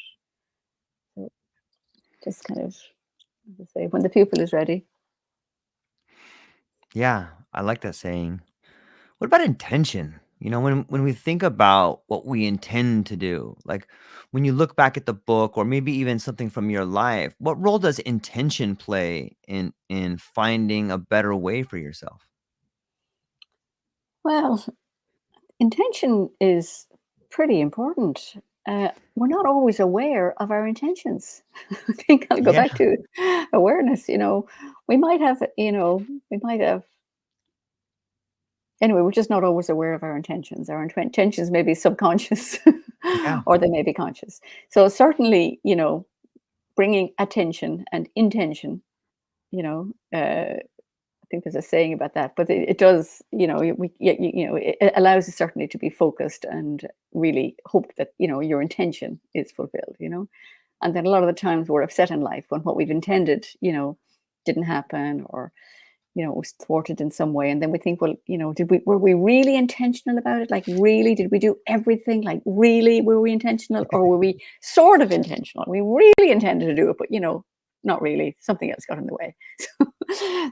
Speaker 2: So just kind of, as I say, when the pupil is ready.
Speaker 1: yeah, I like that saying. What about intention? When we think about what we intend to do, like when you look back at the book or maybe even something from your life, what role does intention play in finding a better way for yourself?
Speaker 2: Well, intention is pretty important. We're not always aware of our intentions. I think I'll go
Speaker 1: Yeah.
Speaker 2: back to awareness. we might have, we might have. Anyway, we're just not always aware of our intentions. Our intentions may be subconscious,
Speaker 1: Yeah.
Speaker 2: or they may be conscious. So certainly, bringing attention and intention. I think there's a saying about that, but it does. It allows us certainly to be focused and really hope that your intention is fulfilled. And then a lot of the times we're upset in life when what we've intended, didn't happen, or was thwarted in some way. And then we think, well, were we really intentional about it? Like, really, did we do everything? Like, really, were we intentional, or were we sort of intentional? We really intended to do it, but not really. Something else got in the way.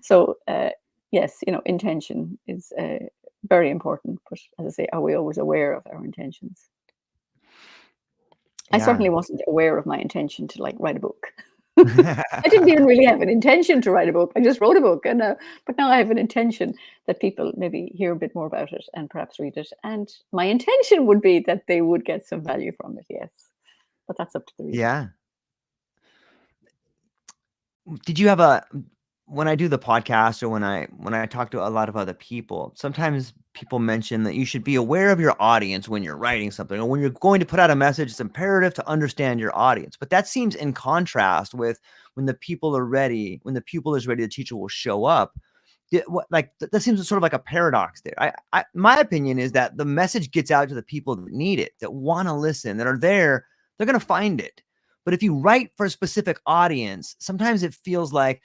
Speaker 2: So, yes, intention is very important. But as I say, are we always aware of our intentions? I
Speaker 1: Yeah.
Speaker 2: certainly wasn't aware of my intention to write a book. I didn't even really have an intention to write a book. I just wrote a book, and but now I have an intention that people maybe hear a bit more about it and perhaps read it. And my intention would be that they would get some value from it. Yes, but that's up to the reader.
Speaker 1: Yeah. Did you have a when I do the podcast, or when I talk to a lot of other people, sometimes people mention that you should be aware of your audience when you're writing something, or when you're going to put out a message. It's imperative to understand your audience. But that seems in contrast with when the people are ready, when the pupil is ready, the teacher will show up. That seems sort of like a paradox there. My opinion is that the message gets out to the people that need it, that want to listen, that are there. They're going to find it. But if you write for a specific audience, sometimes it feels like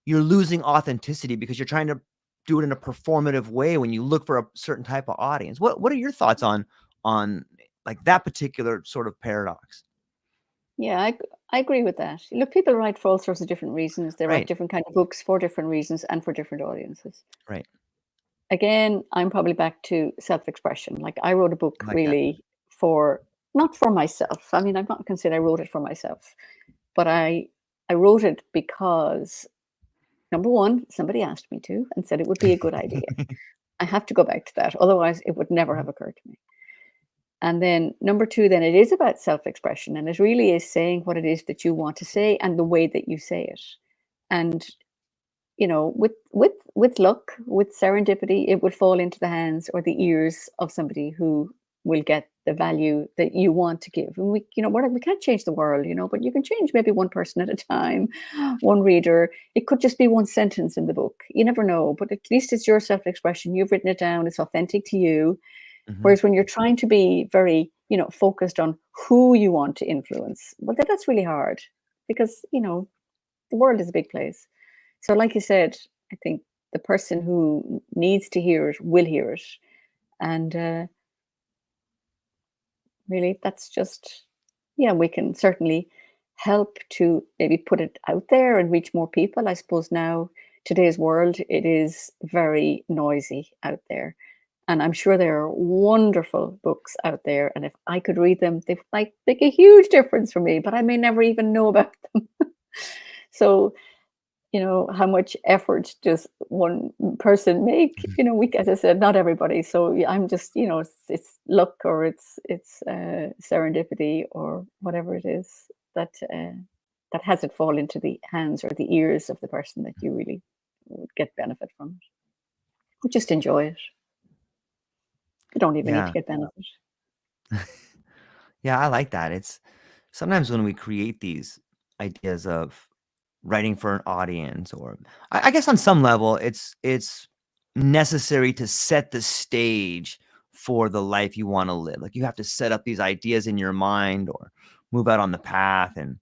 Speaker 1: you're losing authenticity because you're trying to do it in a performative way when you look for a certain type of audience. What are your thoughts on like that particular sort of paradox?
Speaker 2: Yeah, I agree with that. Look, people write for all sorts of different reasons. They write
Speaker 1: Right.
Speaker 2: different kind of books for different reasons and for different audiences.
Speaker 1: Right.
Speaker 2: Again, I'm probably back to self-expression. Like, I wrote a book
Speaker 1: I like that.
Speaker 2: really for not for myself. I mean, I'm not consider I wrote it for myself, but I wrote it because number one, somebody asked me to and said it would be a good idea. I have to go back to that. Otherwise, it would never have occurred to me. And then number two, then it is about self-expression, and it really is saying what it is that you want to say and the way that you say it. And with luck, with serendipity, it would fall into the hands or the ears of somebody who will get the value that you want to give. And we can't change the world, but you can change maybe one person at a time, one reader. It could just be one sentence in the book. You never know, but at least it's your self-expression. You've written it down. It's authentic to you.
Speaker 1: Mhm.
Speaker 2: Whereas when you're trying to be very, focused on who you want to influence, well, that's really hard because, the world is a big place. So, like you said, I think the person who needs to hear it will hear it. And really, that's just, yeah, we can certainly help to maybe put it out there and reach more people. I suppose now, today's world, it is very noisy out there. And I'm sure there are wonderful books out there. And if I could read them, they might make a huge difference for me, but I may never even know about them. So, how much effort does one person make?
Speaker 1: Mhm.
Speaker 2: As I said, not everybody. So yeah, I'm just, it's luck, or it's serendipity, or whatever it is that has it fall into the hands or the ears of the person that you really would get benefit from it. Or just enjoy it. You don't even need to
Speaker 1: Yeah.
Speaker 2: get benefit.
Speaker 1: Yeah, I like that. It's sometimes when we create these ideas of writing for an audience, or I guess on some level it's necessary to set the stage for the life you want to live. Like, you have to set up these ideas in your mind or move out on the path. And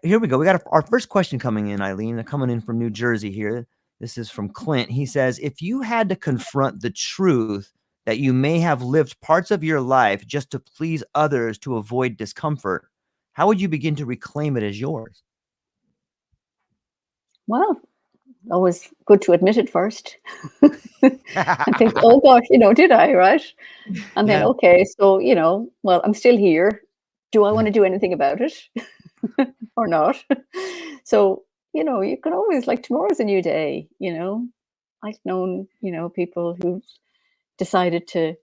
Speaker 1: here we go. We got our first question coming in, Eileen. They're coming in from New Jersey here. This is from Clint. He says, if you had to confront the truth that you may have lived parts of your life just to please others to avoid discomfort, how would you begin to reclaim it as yours?
Speaker 2: Well, always good to admit it first. And think, oh gosh, did I, right? And then,
Speaker 1: Yeah.
Speaker 2: okay, so, well, I'm still here. Do I want to do anything about it or not? So, you can always, like, tomorrow's a new day. I've known, people who decided to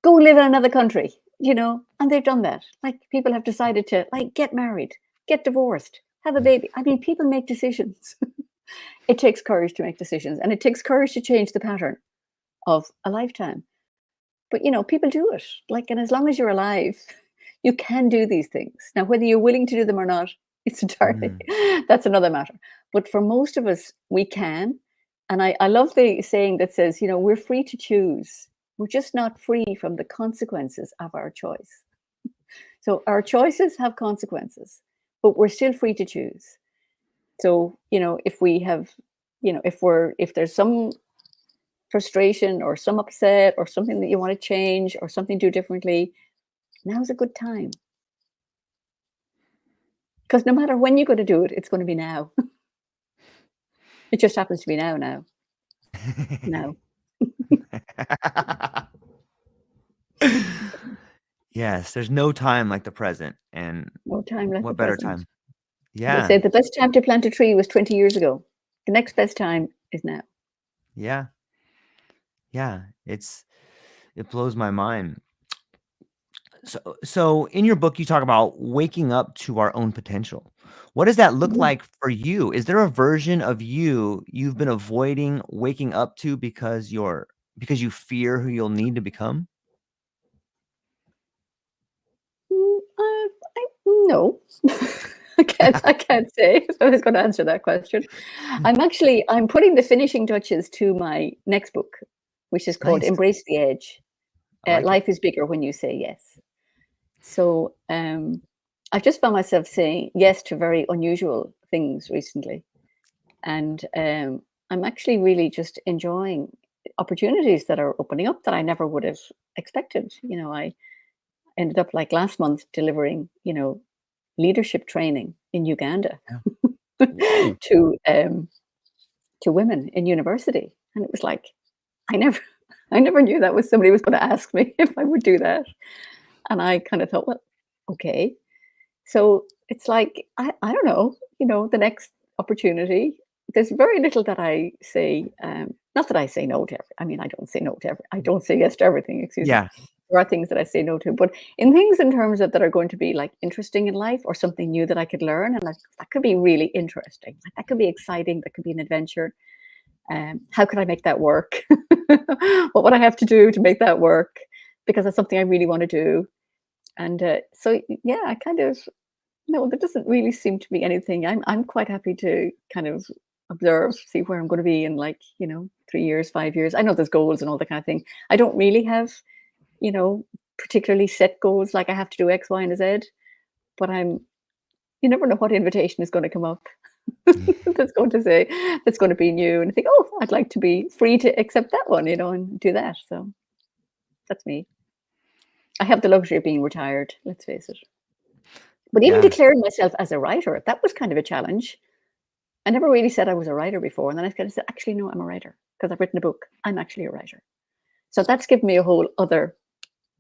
Speaker 2: go live in another country, and they've done that. Like, people have decided to, like, get married, get divorced, have a baby. I mean, people make decisions. It takes courage to make decisions, and it takes courage to change the pattern of a lifetime. But, people do it. Like, and as long as you're alive, you can do these things. Now, whether you're willing to do them or not, it's entirely
Speaker 1: Mm,
Speaker 2: that's another matter. But for most of us, we can. And I love the saying that says, we're free to choose. We're just not free from the consequences of our choice. So our choices have consequences, but we're still free to choose. So, if we have, if there's some frustration or some upset or something that you want to change or something do differently, now's a good time. Because no matter when you're going to do it, it's going to be now. It just happens to be now. Now.
Speaker 1: Yes, there's no time like the present, and
Speaker 2: No time like the
Speaker 1: what better
Speaker 2: present.
Speaker 1: time?
Speaker 2: They
Speaker 1: Yeah,
Speaker 2: say the best time to plant a tree was 20 years ago. The next best time is now.
Speaker 1: yeah, yeah. It blows my mind. So in your book, you talk about waking up to our own potential. What does that look
Speaker 2: Mhm.
Speaker 1: like for you? Is there a version of you've been avoiding waking up to because you fear who you'll need to become?
Speaker 2: No. I can't say if I was going to answer that question. I'm putting the finishing touches to my next book, which is called
Speaker 1: Nice.
Speaker 2: Embrace the Edge.
Speaker 1: I like it.
Speaker 2: Life is bigger when you say yes. So I've just found myself saying yes to very unusual things recently. And I'm actually really just enjoying opportunities that are opening up that I never would have expected. I ended up like last month delivering, leadership training in Uganda
Speaker 1: Yeah. Whoa.
Speaker 2: to to women in university. And it was like, I never I never knew that was somebody was going to ask me if I would do that. And I kind of thought, well, okay. So it's like, I don't know, the next opportunity. There's very little that I say, not that I say no to I mean, I don't say no to I don't say yes to everything, excuse me.
Speaker 1: Yeah.
Speaker 2: There are things that I say no to, but in things in terms of that are going to be like interesting in life or something new that I could learn, and like, that could be really interesting. Like, that could be exciting. That could be an adventure. How could I make that work? What would I have to do to make that work? Because that's something I really want to do. And so, yeah, I kind of no, there doesn't really seem to be anything. I'm quite happy to kind of observe, see where I'm going to be in, like, 3 years, 5 years. I know there's goals and all that kind of thing. I don't really have, you know, particularly set goals like I have to do X, Y, and Z. But you never know what invitation is going to come up that's going to say that's going to be new, and I think, oh, I'd like to be free to accept that one, and do that. So that's me. I have the luxury of being retired. Let's face it. But even
Speaker 1: Yeah.
Speaker 2: declaring myself as a writer, that was kind of a challenge. I never really said I was a writer before, and then I kind of said, "Actually, no, I'm a writer because I've written a book. I'm actually a writer." So that's given me a whole other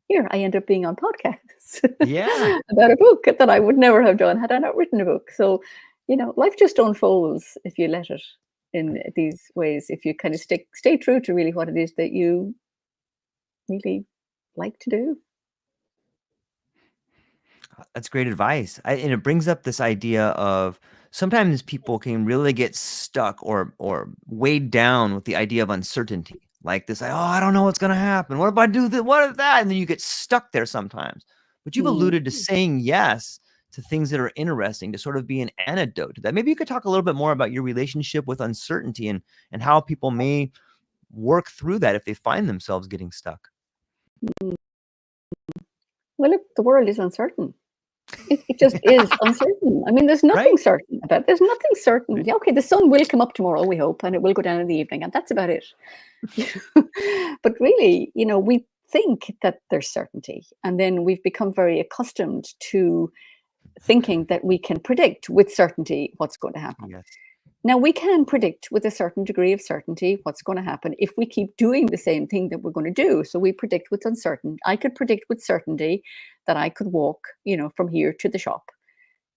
Speaker 2: here, I end up being on podcasts
Speaker 1: Yeah.
Speaker 2: about a book that I would never have done had I not written a book. So, life just unfolds if you let it in these ways, if you kind of stay true to really what it is that you really like to do.
Speaker 1: That's great advice. And it brings up this idea of sometimes people can really get stuck or weighed down with the idea of uncertainty. Like this, like, oh, I don't know what's gonna happen. What if I do this? What if that? And then you get stuck there sometimes. But you've
Speaker 2: Hmm.
Speaker 1: alluded to saying yes to things that are interesting to sort of be an antidote to that. Maybe you could talk a little bit more about your relationship with uncertainty and how people may work through that if they find themselves getting stuck.
Speaker 2: Well, look, the world is uncertain. It just is uncertain. I mean, there's nothing
Speaker 1: Right?
Speaker 2: certain about. There's nothing certain.
Speaker 1: Right.
Speaker 2: Yeah, okay, the sun will come up tomorrow, we hope, and it will go down in the evening, and that's about it. But really, we think that there's certainty, and then we've become very accustomed to thinking that we can predict with certainty what's going to happen.
Speaker 1: Yes.
Speaker 2: Now, we can predict with a certain degree of certainty what's going to happen if we keep doing the same thing that we're going to do. So we predict what's uncertain. I could predict with certainty that I could walk, from here to the shop.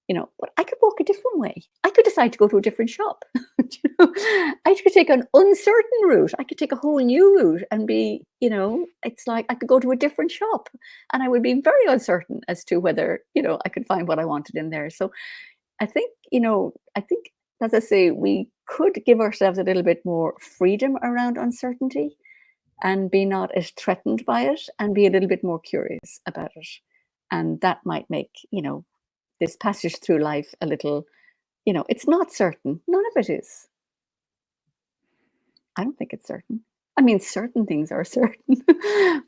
Speaker 2: But I could walk a different way. I could decide to go to a different shop. I could take an uncertain route. I could take a whole new route and be, it's like I could go to a different shop and I would be very uncertain as to whether, I could find what I wanted in there. So I think as I say, we could give ourselves a little bit more freedom around uncertainty and be not as threatened by it and be a little bit more curious about it. And that might make, this passage through life a little, it's not certain. None of it is. I don't think it's certain. I mean, certain things are certain.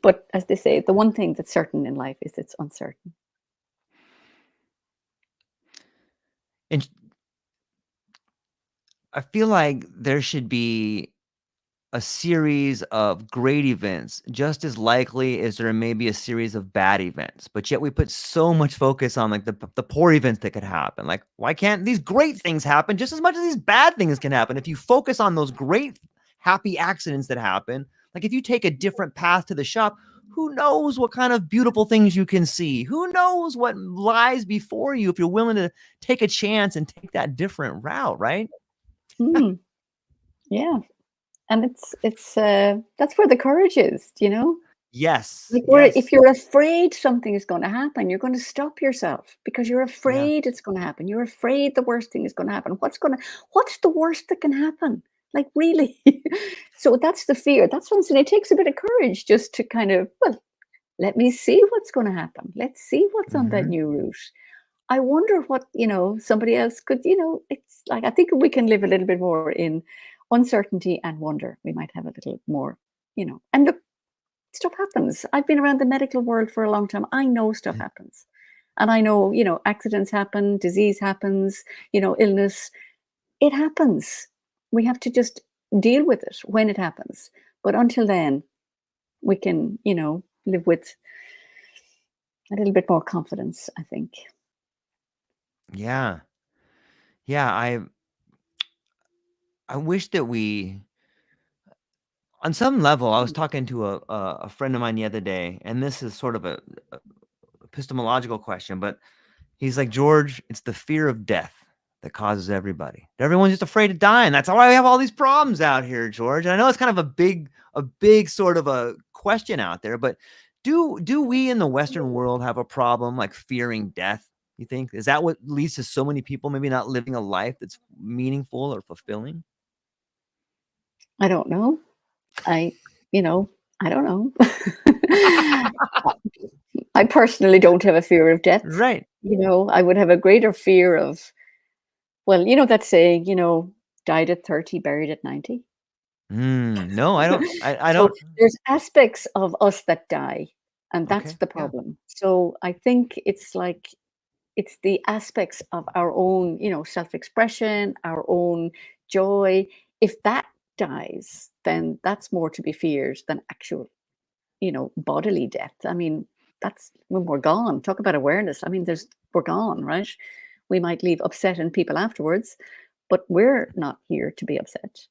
Speaker 2: But as they say, the one thing that's certain in life is it's uncertain.
Speaker 1: And I feel like there should be a series of great events just as likely as there may be a series of bad events, but yet we put so much focus on like the poor events that could happen. Like, why can't these great things happen just as much as these bad things can happen? If you focus on those great happy accidents that happen, like if you take a different path to the shop, who knows what kind of beautiful things you can see? Who knows what lies before you if you're willing to take a chance and take that different route, right?
Speaker 2: Mm, yeah. And it's that's where the courage is,
Speaker 1: Yes,
Speaker 2: Like, where if
Speaker 1: yes.
Speaker 2: you're afraid something is gonna happen, you're gonna stop yourself because you're
Speaker 1: Yeah.
Speaker 2: afraid it's gonna happen. You're afraid the worst thing is gonna happen. What's the worst that can happen? Like, really? So that's the fear. That's what I'm saying. It takes a bit of courage just to kind of, well, let me see what's gonna happen. Let's see what's on that
Speaker 1: Mhm.
Speaker 2: new route. I wonder what, somebody else could, it's like I think if we can live a little bit more in uncertainty and wonder, we might have a little more, and look, stuff happens. I've been around the medical world for a long time. I know stuff
Speaker 1: Yeah.
Speaker 2: happens. And I know, accidents happen, disease happens, illness. It happens. We have to just deal with it when it happens. But until then, we can, live with a little bit more confidence, I think.
Speaker 1: Yeah. Yeah, I wish that we on some level, I was
Speaker 2: Mm.
Speaker 1: talking to a friend of mine the other day, and this is sort of a epistemological question, but he's like, "George, it's the fear of death that causes everybody. Everyone's just afraid of dying. That's why we have all these problems out here, George." And I know it's kind of a big sort of a question out there, but do we in the Western world have a problem like fearing death? You think is that what leads to so many people maybe not living a life that's meaningful or fulfilling?
Speaker 2: I don't know. I, you know, I don't know. I personally don't have a fear of death.
Speaker 1: Right.
Speaker 2: I would have a greater fear of, well, that saying, died at 30, buried at 90.
Speaker 1: No, I don't. I
Speaker 2: So
Speaker 1: don't.
Speaker 2: there's aspects of us that die, and that's
Speaker 1: Okay.
Speaker 2: the
Speaker 1: Yeah.
Speaker 2: problem. So I think it's like it's the aspects of our own, self-expression, our own joy. If that dies, then that's more to be feared than actual, bodily death. I mean, that's when we're gone. Talk about awareness. I mean, we're gone, right? We might leave upset in people afterwards, but we're not here to be upset.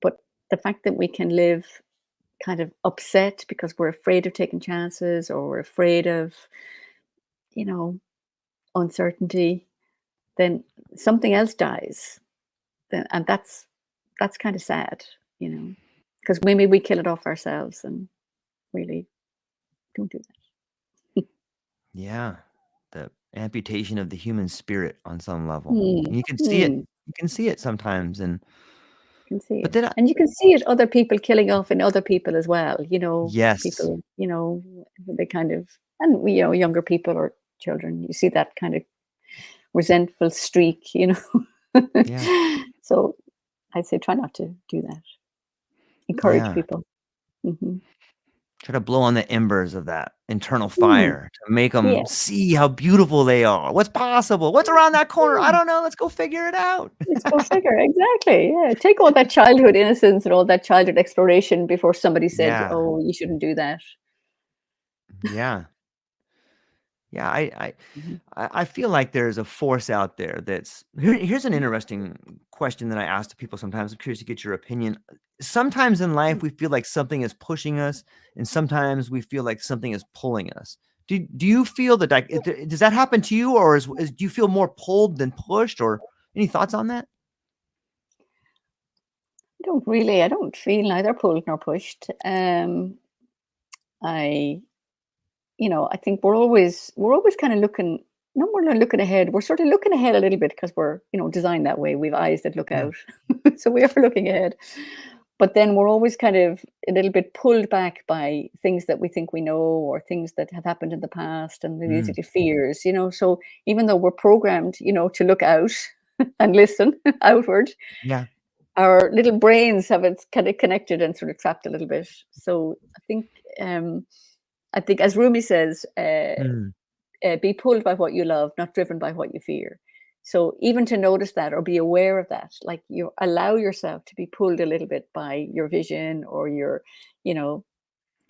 Speaker 2: But the fact that we can live kind of upset because we're afraid of taking chances or we're afraid of, you know, uncertainty, then something else dies. Then and that's kind of sad, because maybe we kill it off ourselves and really don't do that.
Speaker 1: Yeah. The amputation of the human spirit on some level.
Speaker 2: Hmm.
Speaker 1: And you can see it.
Speaker 2: Hmm.
Speaker 1: You can see it sometimes. And
Speaker 2: Can see
Speaker 1: but
Speaker 2: it.
Speaker 1: then
Speaker 2: And you can see it other people killing off in other people as well,
Speaker 1: yes.
Speaker 2: people, they kind of and younger people or children, you see that kind of resentful streak.
Speaker 1: Yeah.
Speaker 2: So I'd say try not to do that. Encourage
Speaker 1: Yeah.
Speaker 2: people. Hmm.
Speaker 1: Try to blow on the embers of that internal
Speaker 2: Mm,
Speaker 1: fire to make them
Speaker 2: yeah.
Speaker 1: see how beautiful they are. What's possible? What's around that corner? I
Speaker 2: Yeah.
Speaker 1: don't know. Let's go figure it out.
Speaker 2: Let's go figure. Exactly. Yeah. Take all that childhood innocence and all that childhood exploration before somebody said,
Speaker 1: Yeah.
Speaker 2: "Oh, you shouldn't do that."
Speaker 1: Yeah. Yeah.
Speaker 2: Mhm.
Speaker 1: I feel like there's a force out there that's here's an interesting question that I ask to people sometimes. I'm curious to get your opinion. Sometimes in life we feel like something is pushing us, and sometimes we feel like something is pulling us. Do you feel that like does that happen to you, or do you feel more pulled than pushed, or any thoughts on that?
Speaker 2: I don't feel neither pulled nor pushed. I, I think we're always kind of looking. no more than looking ahead. We're sort of looking ahead a little bit because we're, designed that way. We've eyes that look
Speaker 1: Yeah.
Speaker 2: out. So we are looking ahead. But then we're always kind of a little bit pulled back by things that we think we know or things that have happened in the past and these
Speaker 1: Mm.
Speaker 2: little fears. So even though we're programmed, to look out and listen outward,
Speaker 1: Yeah.
Speaker 2: our little brains have it kind of connected and sort of trapped a little bit. So um, I think as Rumi says,
Speaker 1: Mm.
Speaker 2: be pulled by what you love, not driven by what you fear. So even to notice that or be aware of that, like you allow yourself to be pulled a little bit by your vision or your, you know,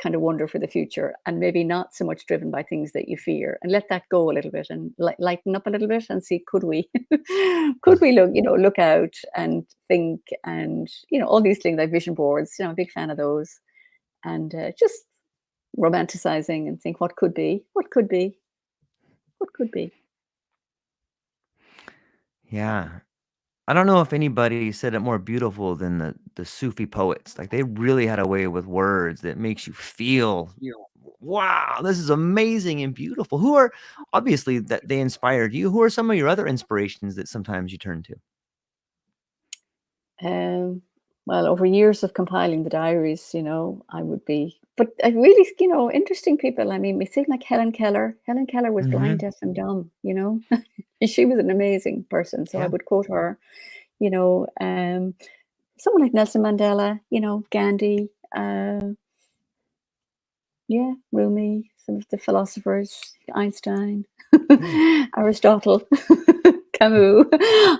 Speaker 2: kind of wonder for the future, and maybe not so much driven by things that you fear, and let that go a little bit and lighten up a little bit and see, could we, could we look out and think, and all these things like vision boards. I'm a big fan of those, and just romanticizing and think what could be, what could be, what could be.
Speaker 1: Yeah. I don't know if anybody said it more beautiful than the Sufi poets. Like, they really had a way with words that makes you feel, wow, this is amazing and beautiful. Who are obviously that they inspired you? Who are some of your other inspirations that sometimes you turn to?
Speaker 2: Um, well, over years of compiling the diaries, I would be, but I really, interesting people. I mean, we think like Helen Keller. Helen Keller was blind,
Speaker 1: Mhm.
Speaker 2: deaf, and dumb. And she was an amazing person. So I
Speaker 1: Yeah.
Speaker 2: would quote her, you know, um, someone like Nelson Mandela, Gandhi, yeah, Rumi, some of the philosophers, Einstein,
Speaker 1: Yeah.
Speaker 2: Aristotle, Camus.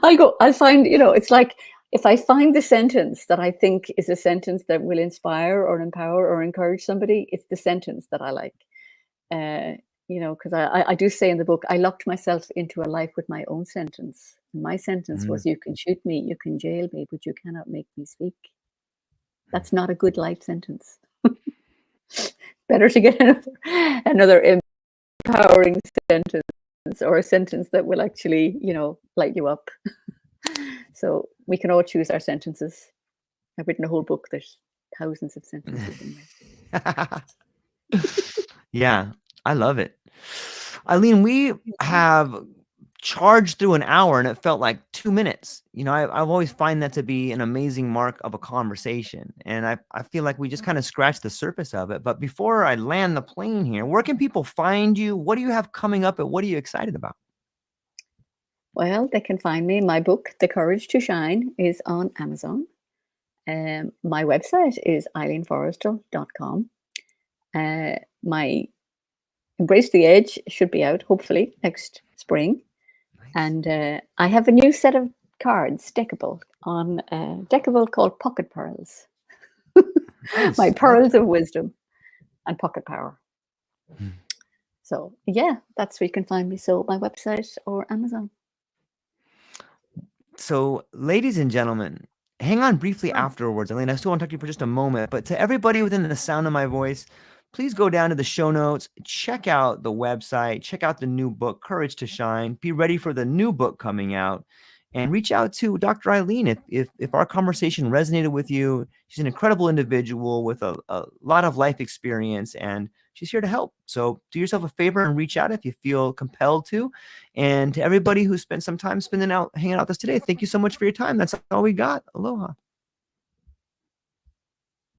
Speaker 2: I'll find, it's like if I find the sentence that I think is a sentence that will inspire or empower or encourage somebody, it's the sentence that I like. Uh, because I do say in the book, I locked myself into a life with my own sentence. My sentence
Speaker 1: Mm.
Speaker 2: was, you can shoot me, you can jail me, but you cannot make me speak. That's not a good life sentence. Better to get another empowering sentence, or a sentence that will actually, light you up. So we can all choose our sentences. I've written a whole book. There's thousands of sentences in there.
Speaker 1: Yeah, I love it. Eileen, we have charged through an hour and it felt like 2 minutes. I've always find that to be an amazing mark of a conversation. And I feel like we just kind of scratched the surface of it. But before I land the plane here, where can people find you? What do you have coming up and what are you excited about?
Speaker 2: Well, they can find me. My book, The Courage to Shine, is on Amazon. My website is eileenforrestal.com. My Embrace the Edge should be out hopefully next spring.
Speaker 1: Nice.
Speaker 2: And I have a new set of cards, deckable, called Pocket Pearls. My
Speaker 1: Nice. I like
Speaker 2: pearls of wisdom and pocket power.
Speaker 1: that.
Speaker 2: So yeah, that's where you can find me. So my website or Amazon.
Speaker 1: So, ladies and gentlemen, hang on briefly afterwards. Elaine, I still want to talk to you for just a moment, but to everybody within the sound of my voice, please go down to the show notes, check out the website, check out the new book, Courage to Shine. Be ready for the new book coming out, and reach out to Dr. Eileen if our conversation resonated with you. She's an incredible individual with a lot of life experience, and she's here to help. So do yourself a favor and reach out if you feel compelled to. And to everybody who spent some time hanging out with us today, thank you so much for your time. That's all we got. Aloha.